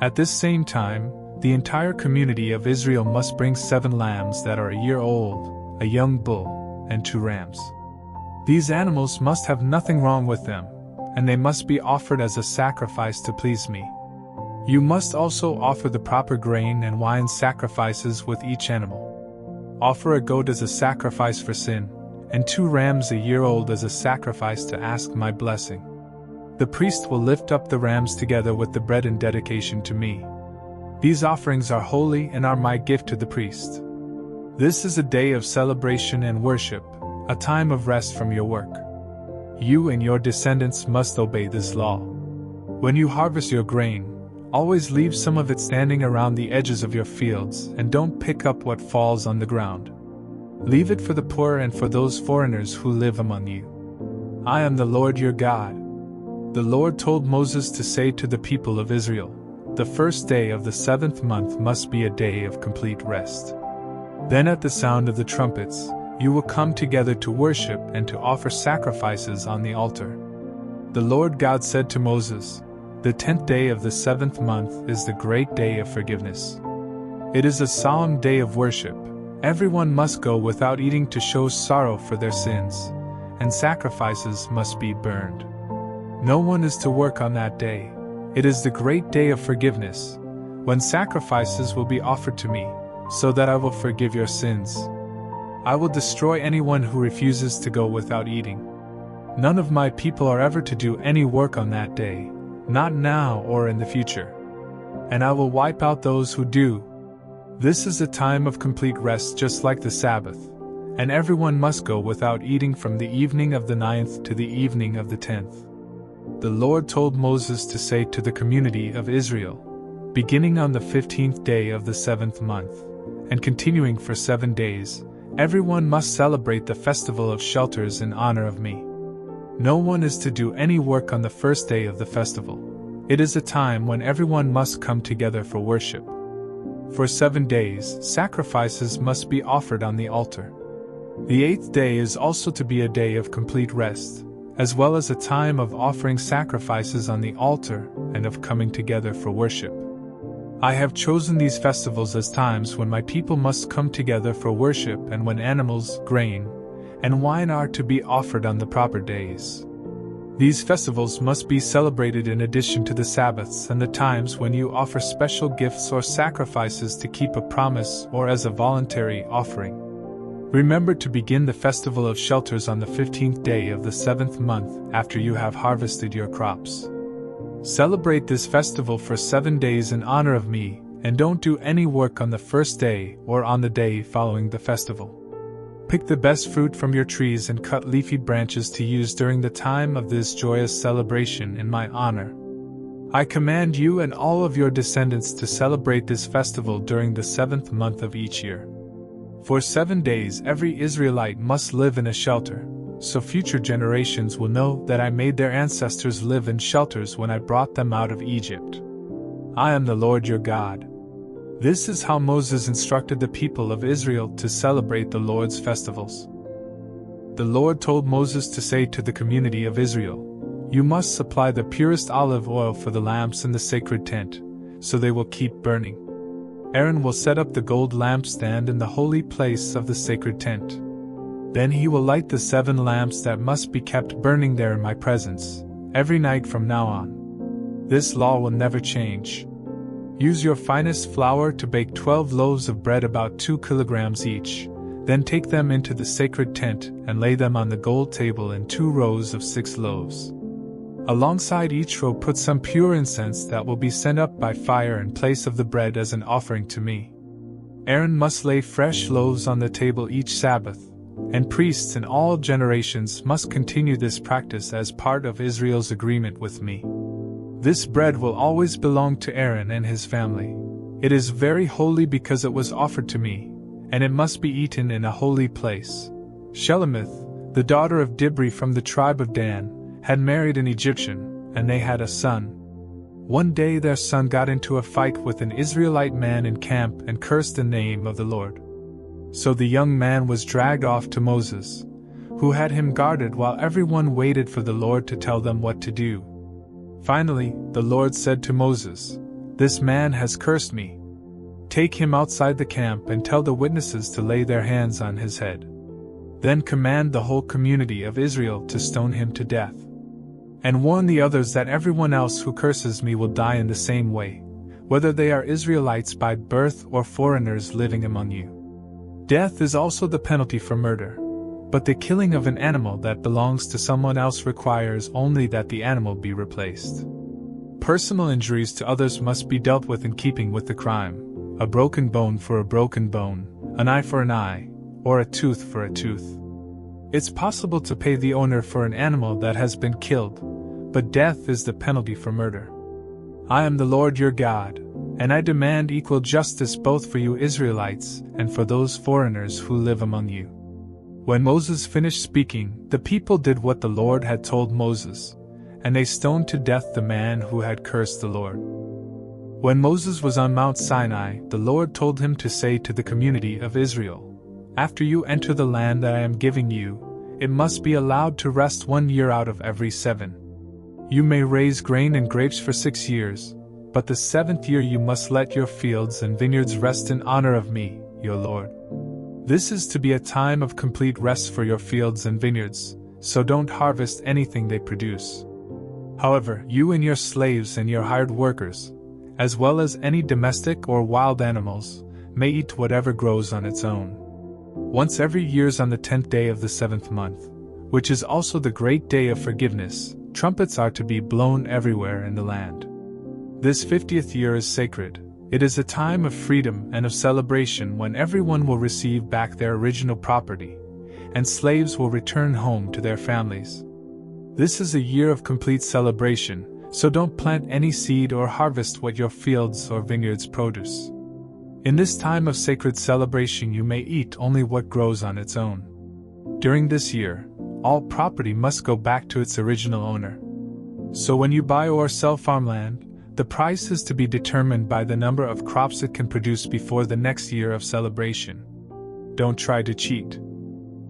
At this same time, the entire community of Israel must bring 7 lambs that are a year old, a young bull, and 2 rams. These animals must have nothing wrong with them, and they must be offered as a sacrifice to please me. You must also offer the proper grain and wine sacrifices with each animal. Offer a goat as a sacrifice for sin, and 2 rams a year old as a sacrifice to ask my blessing. The priest will lift up the rams together with the bread in dedication to me. These offerings are holy and are my gift to the priest. This is a day of celebration and worship, a time of rest from your work. You and your descendants must obey this law. When you harvest your grain, always leave some of it standing around the edges of your fields and don't pick up what falls on the ground. Leave it for the poor and for those foreigners who live among you. I am the Lord your God. The Lord told Moses to say to the people of Israel, the first day of the 7th month must be a day of complete rest. Then at the sound of the trumpets, you will come together to worship and to offer sacrifices on the altar. The Lord God said to Moses, the 10th day of the 7th month is the great day of forgiveness. It is a solemn day of worship. Everyone must go without eating to show sorrow for their sins, and sacrifices must be burned. No one is to work on that day. It is the great day of forgiveness, when sacrifices will be offered to me, so that I will forgive your sins. I will destroy anyone who refuses to go without eating. None of my people are ever to do any work on that day, not now or in the future. And I will wipe out those who do. This is a time of complete rest just like the Sabbath, and everyone must go without eating from the evening of the 9th to the evening of the 10th. The Lord told Moses to say to the community of Israel, beginning on the 15th day of the 7th month, and continuing for 7 days, everyone must celebrate the festival of shelters in honor of me. No one is to do any work on the first day of the festival. It is a time when everyone must come together for worship. For 7 days, sacrifices must be offered on the altar. The 8th day is also to be a day of complete rest, as well as a time of offering sacrifices on the altar and of coming together for worship. I have chosen these festivals as times when my people must come together for worship and when animals, grain, and wine are to be offered on the proper days. These festivals must be celebrated in addition to the Sabbaths and the times when you offer special gifts or sacrifices to keep a promise or as a voluntary offering. Remember to begin the festival of shelters on the 15th day of the 7th month after you have harvested your crops. Celebrate this festival for 7 days in honor of me, and don't do any work on the first day or on the day following the festival. Pick the best fruit from your trees and cut leafy branches to use during the time of this joyous celebration in my honor. I command you and all of your descendants to celebrate this festival during the 7th month of each year. For 7 days every Israelite must live in a shelter, so future generations will know that I made their ancestors live in shelters when I brought them out of Egypt. I am the Lord your God. This is how Moses instructed the people of Israel to celebrate the Lord's festivals. The Lord told Moses to say to the community of Israel, you must supply the purest olive oil for the lamps in the sacred tent, so they will keep burning. Aaron will set up the gold lampstand in the holy place of the sacred tent. Then he will light the 7 lamps that must be kept burning there in my presence, every night from now on. This law will never change. Use your finest flour to bake 12 loaves of bread about 2 kilograms each, then take them into the sacred tent and lay them on the gold table in 2 rows of 6 loaves. Alongside each row put some pure incense that will be sent up by fire in place of the bread as an offering to me. Aaron must lay fresh loaves on the table each Sabbath, and priests in all generations must continue this practice as part of Israel's agreement with me. This bread will always belong to Aaron and his family. It is very holy because it was offered to me, and it must be eaten in a holy place. Shelemith, the daughter of Dibri from the tribe of Dan, had married an Egyptian, and they had a son. One day their son got into a fight with an Israelite man in camp and cursed the name of the Lord. So the young man was dragged off to Moses, who had him guarded while everyone waited for the Lord to tell them what to do. Finally, the Lord said to Moses, "This man has cursed me. Take him outside the camp and tell the witnesses to lay their hands on his head. Then command the whole community of Israel to stone him to death. And warn the others that everyone else who curses me will die in the same way, whether they are Israelites by birth or foreigners living among you. Death is also the penalty for murder, but the killing of an animal that belongs to someone else requires only that the animal be replaced. Personal injuries to others must be dealt with in keeping with the crime: a broken bone for a broken bone, an eye for an eye, or a tooth for a tooth. It's possible to pay the owner for an animal that has been killed, but death is the penalty for murder. I am the Lord your God, and I demand equal justice both for you Israelites and for those foreigners who live among you." When Moses finished speaking, the people did what the Lord had told Moses, and they stoned to death the man who had cursed the Lord. When Moses was on Mount Sinai, the Lord told him to say to the community of Israel, "After you enter the land that I am giving you, it must be allowed to rest 1 year out of every 7. You may raise grain and grapes for 6 years, but the 7th year you must let your fields and vineyards rest in honor of me, your Lord. This is to be a time of complete rest for your fields and vineyards, so don't harvest anything they produce. However, you and your slaves and your hired workers, as well as any domestic or wild animals, may eat whatever grows on its own. Once every year on the 10th day of the 7th month, which is also the great day of forgiveness, trumpets are to be blown everywhere in the land. This 50th year is sacred. It is a time of freedom and of celebration when everyone will receive back their original property, and slaves will return home to their families. This is a year of complete celebration, so don't plant any seed or harvest what your fields or vineyards produce. In this time of sacred celebration you may eat only what grows on its own. During this year, all property must go back to its original owner. So when you buy or sell farmland, the price is to be determined by the number of crops it can produce before the next year of celebration. Don't try to cheat.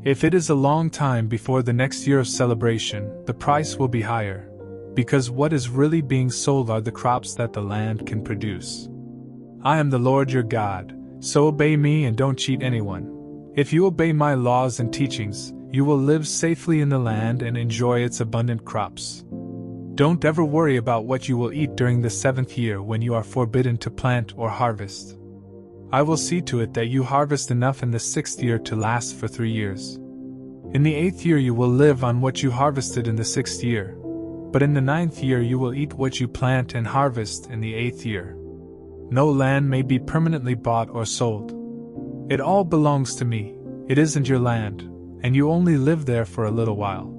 If it is a long time before the next year of celebration, the price will be higher, because what is really being sold are the crops that the land can produce. I am the Lord your God, so obey me and don't cheat anyone. If you obey my laws and teachings, you will live safely in the land and enjoy its abundant crops. Don't ever worry about what you will eat during the 7th year when you are forbidden to plant or harvest. I will see to it that you harvest enough in the 6th year to last for 3 years. In the 8th year you will live on what you harvested in the 6th year, but in the 9th year you will eat what you plant and harvest in the 8th year. No land may be permanently bought or sold. It all belongs to me. It isn't your land, and you only live there for a little while.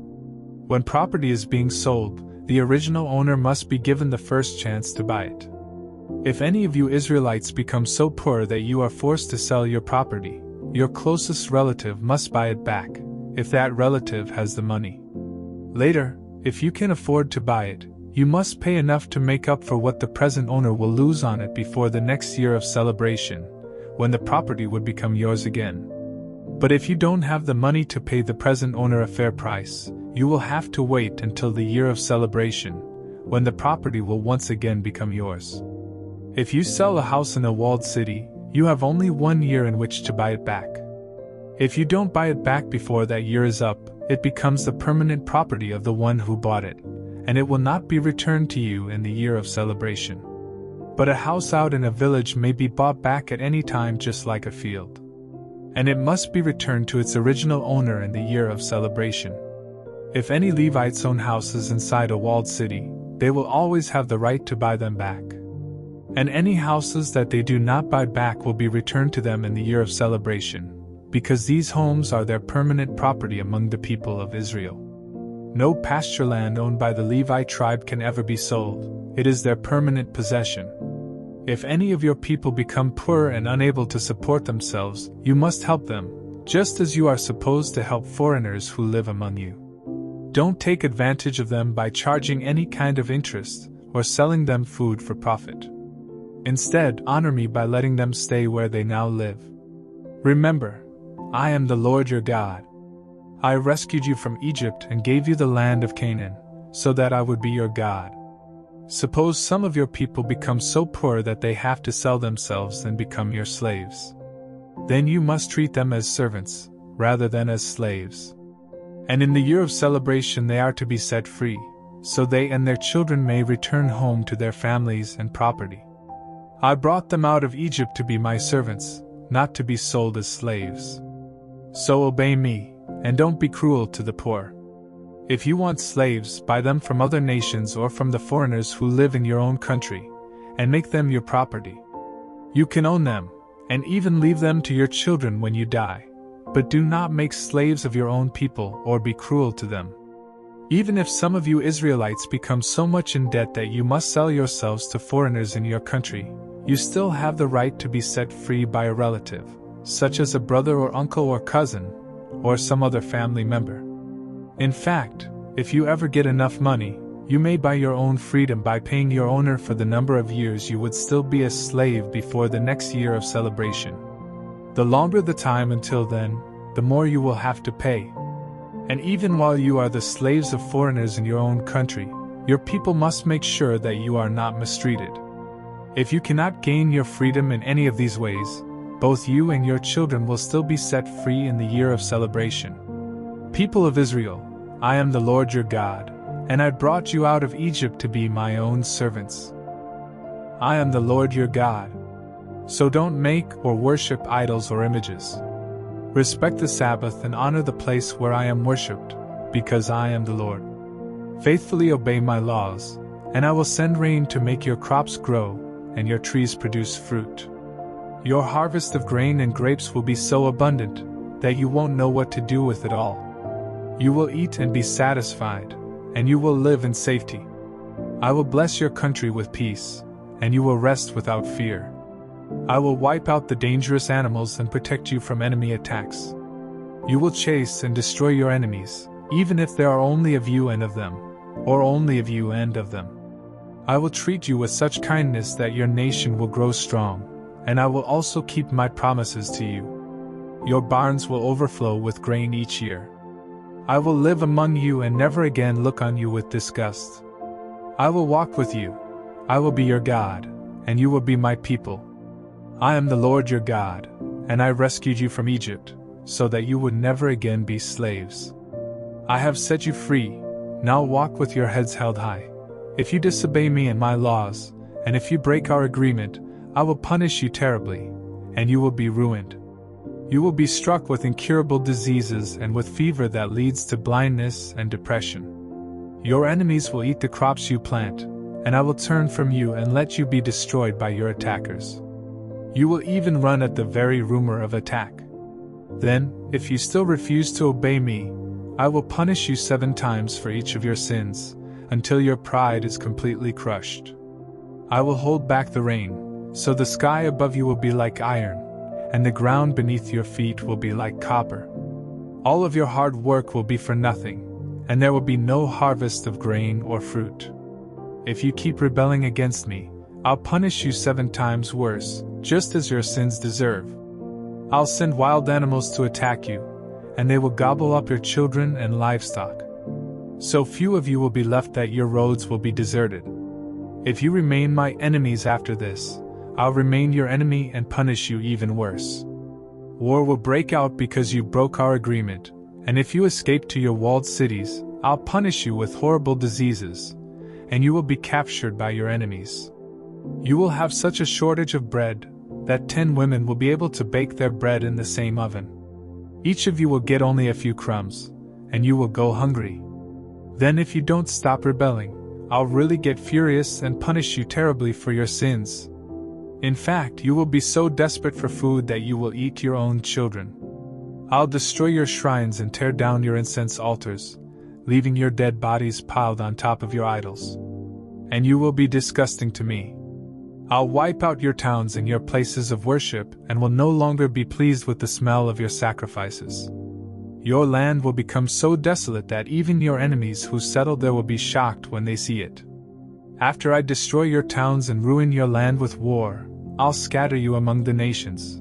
When property is being sold, the original owner must be given the first chance to buy it. If any of you Israelites become so poor that you are forced to sell your property, your closest relative must buy it back, if that relative has the money. Later, if you can afford to buy it, you must pay enough to make up for what the present owner will lose on it before the next year of celebration, when the property would become yours again. But if you don't have the money to pay the present owner a fair price, you will have to wait until the year of celebration, when the property will once again become yours. If you sell a house in a walled city, you have only 1 year in which to buy it back. If you don't buy it back before that year is up, it becomes the permanent property of the one who bought it, and it will not be returned to you in the year of celebration. But a house out in a village may be bought back at any time, just like a field. And it must be returned to its original owner in the year of celebration. If any Levites own houses inside a walled city, they will always have the right to buy them back. And any houses that they do not buy back will be returned to them in the year of celebration, because these homes are their permanent property among the people of Israel. No pasture land owned by the Levite tribe can ever be sold, it is their permanent possession. If any of your people become poor and unable to support themselves, you must help them, just as you are supposed to help foreigners who live among you. Don't take advantage of them by charging any kind of interest, or selling them food for profit. Instead, honor me by letting them stay where they now live. Remember, I am the Lord your God. I rescued you from Egypt and gave you the land of Canaan, so that I would be your God. Suppose some of your people become so poor that they have to sell themselves and become your slaves. Then you must treat them as servants, rather than as slaves. And in the year of celebration they are to be set free, so they and their children may return home to their families and property. I brought them out of Egypt to be my servants, not to be sold as slaves. So obey me, and don't be cruel to the poor. If you want slaves, buy them from other nations or from the foreigners who live in your own country, and make them your property. You can own them, and even leave them to your children when you die, but do not make slaves of your own people or be cruel to them. Even if some of you Israelites become so much in debt that you must sell yourselves to foreigners in your country, you still have the right to be set free by a relative, such as a brother or uncle or cousin, or some other family member. In fact, if you ever get enough money, you may buy your own freedom by paying your owner for the number of years you would still be a slave before the next year of celebration. The longer the time until then, the more you will have to pay. And even while you are the slaves of foreigners in your own country, your people must make sure that you are not mistreated. If you cannot gain your freedom in any of these ways, both you and your children will still be set free in the year of celebration. People of Israel, I am the Lord your God, and I brought you out of Egypt to be my own servants. I am the Lord your God. So don't make or worship idols or images. Respect the Sabbath and honor the place where I am worshipped, because I am the Lord. Faithfully obey my laws, and I will send rain to make your crops grow, and your trees produce fruit. Your harvest of grain and grapes will be so abundant that you won't know what to do with it all. You will eat and be satisfied, and you will live in safety. I will bless your country with peace, and you will rest without fear. I will wipe out the dangerous animals and protect you from enemy attacks. You will chase and destroy your enemies, even if there are only of you and of them, or only of you and of them. I will treat you with such kindness that your nation will grow strong, and I will also keep my promises to you. Your barns will overflow with grain each year. I will live among you and never again look on you with disgust. I will walk with you. I will be your God, and you will be my people. I am the Lord your God, and I rescued you from Egypt, so that you would never again be slaves. I have set you free, now walk with your heads held high. If you disobey me and my laws, and if you break our agreement, I will punish you terribly, and you will be ruined. You will be struck with incurable diseases and with fever that leads to blindness and depression. Your enemies will eat the crops you plant, and I will turn from you and let you be destroyed by your attackers. You will even run at the very rumor of attack. Then, if you still refuse to obey me, I will punish you 7 times for each of your sins, until your pride is completely crushed. I will hold back the rain, so the sky above you will be like iron, and the ground beneath your feet will be like copper. All of your hard work will be for nothing, and there will be no harvest of grain or fruit. If you keep rebelling against me, I'll punish you 7 times worse, just as your sins deserve. I'll send wild animals to attack you, and they will gobble up your children and livestock. So few of you will be left that your roads will be deserted. If you remain my enemies after this, I'll remain your enemy and punish you even worse. War will break out because you broke our agreement, and if you escape to your walled cities, I'll punish you with horrible diseases, and you will be captured by your enemies. You will have such a shortage of bread that 10 women will be able to bake their bread in the same oven. Each of you will get only a few crumbs, and you will go hungry. Then if you don't stop rebelling, I'll really get furious and punish you terribly for your sins. In fact, you will be so desperate for food that you will eat your own children. I'll destroy your shrines and tear down your incense altars, leaving your dead bodies piled on top of your idols. And you will be disgusting to me. I'll wipe out your towns and your places of worship and will no longer be pleased with the smell of your sacrifices. Your land will become so desolate that even your enemies who settle there will be shocked when they see it. After I destroy your towns and ruin your land with war, I'll scatter you among the nations.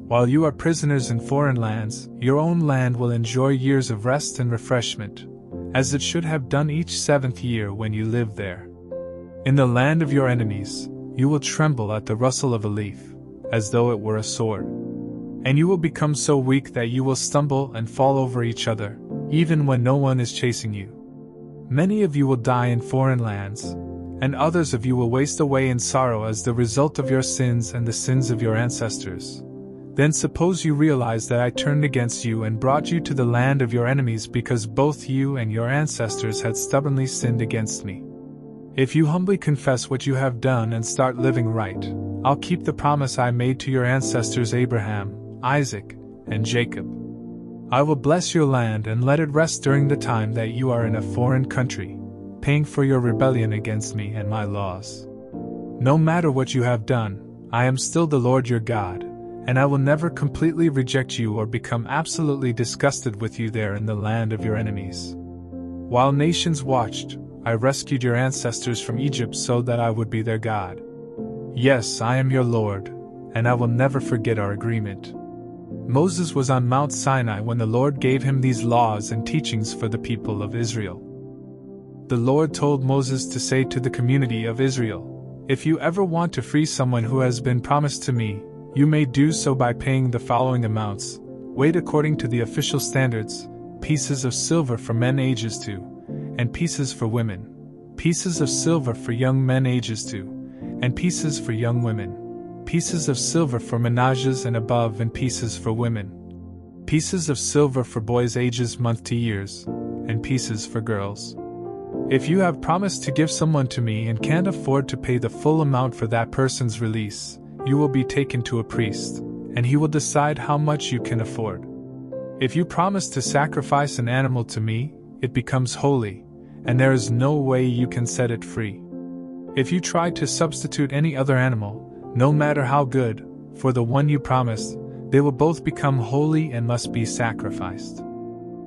While you are prisoners in foreign lands, your own land will enjoy years of rest and refreshment, as it should have done each 7th year when you lived there. In the land of your enemies, you will tremble at the rustle of a leaf, as though it were a sword. And you will become so weak that you will stumble and fall over each other, even when no one is chasing you. Many of you will die in foreign lands, and others of you will waste away in sorrow as the result of your sins and the sins of your ancestors. Then suppose you realize that I turned against you and brought you to the land of your enemies because both you and your ancestors had stubbornly sinned against me. If you humbly confess what you have done and start living right, I'll keep the promise I made to your ancestors Abraham, Isaac, and Jacob. I will bless your land and let it rest during the time that you are in a foreign country, paying for your rebellion against me and my laws. No matter what you have done, I am still the Lord your God, and I will never completely reject you or become absolutely disgusted with you there in the land of your enemies. While nations watched, I rescued your ancestors from Egypt so that I would be their God. Yes, I am your Lord, and I will never forget our agreement. Moses was on Mount Sinai when the Lord gave him these laws and teachings for the people of Israel. The Lord told Moses to say to the community of Israel, "If you ever want to free someone who has been promised to me, you may do so by paying the following amounts, weighed according to the official standards: pieces of silver for men ages 2, and pieces for women, pieces of silver for young men ages 2, and pieces for young women, pieces of silver for menages and above and pieces for women, pieces of silver for boys ages month to years, and pieces for girls. If you have promised to give someone to me and can't afford to pay the full amount for that person's release, you will be taken to a priest, and he will decide how much you can afford. If you promise to sacrifice an animal to me, it becomes holy, and there is no way you can set it free. If you try to substitute any other animal, no matter how good, for the one you promised, they will both become holy and must be sacrificed.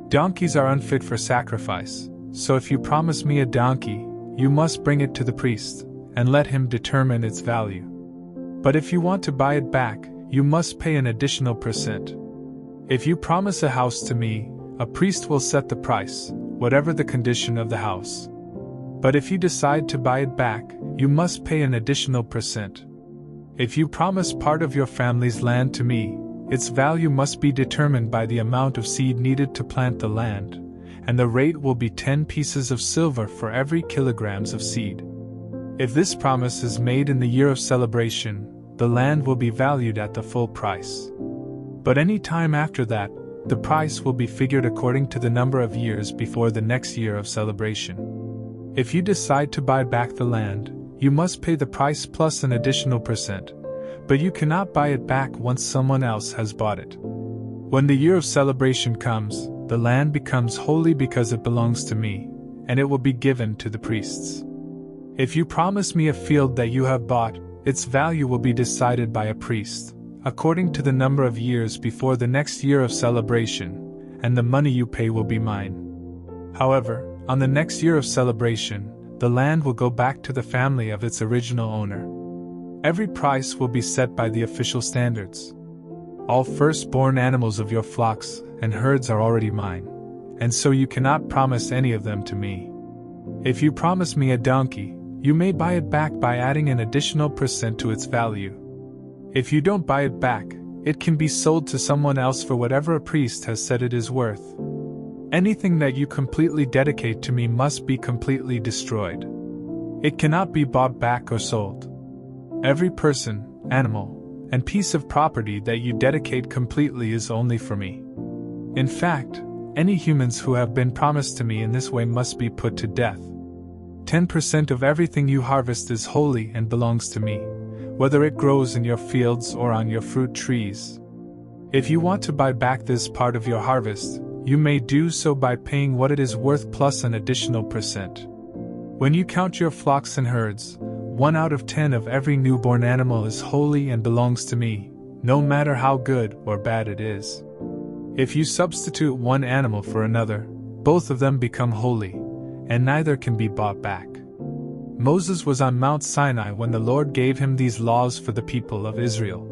Donkeys are unfit for sacrifice, so if you promise me a donkey, you must bring it to the priest, and let him determine its value. But if you want to buy it back, you must pay an additional %. If you promise a house to me, a priest will set the price, whatever the condition of the house. But if you decide to buy it back, you must pay an additional %. If you promise part of your family's land to me, its value must be determined by the amount of seed needed to plant the land, and the rate will be 10 pieces of silver for every kilograms of seed. If this promise is made in the year of celebration, the land will be valued at the full price. But any time after that, the price will be figured according to the number of years before the next year of celebration. If you decide to buy back the land, you must pay the price plus an additional %, but you cannot buy it back once someone else has bought it. When the year of celebration comes, the land becomes holy because it belongs to me, and it will be given to the priests. If you promise me a field that you have bought, its value will be decided by a priest, according to the number of years before the next year of celebration, and the money you pay will be mine. However, on the next year of celebration, the land will go back to the family of its original owner. Every price will be set by the official standards. All firstborn animals of your flocks and herds are already mine, and so you cannot promise any of them to me. If you promise me a donkey, you may buy it back by adding an additional % to its value. If you don't buy it back, It can be sold to someone else for whatever a priest has said it is worth. Anything that you completely dedicate to me must be completely destroyed. It cannot be bought back or sold. Every person, animal, and piece of property that you dedicate completely is only for me. In fact, any humans who have been promised to me in this way must be put to death. 10% of everything you harvest is holy and belongs to me, whether it grows in your fields or on your fruit trees. If you want to buy back this part of your harvest, you may do so by paying what it is worth plus an additional %. When you count your flocks and herds, 1 out of 10 of every newborn animal is holy and belongs to me, no matter how good or bad it is. If you substitute one animal for another, both of them become holy, and neither can be bought back. Moses was on Mount Sinai when the Lord gave him these laws for the people of Israel.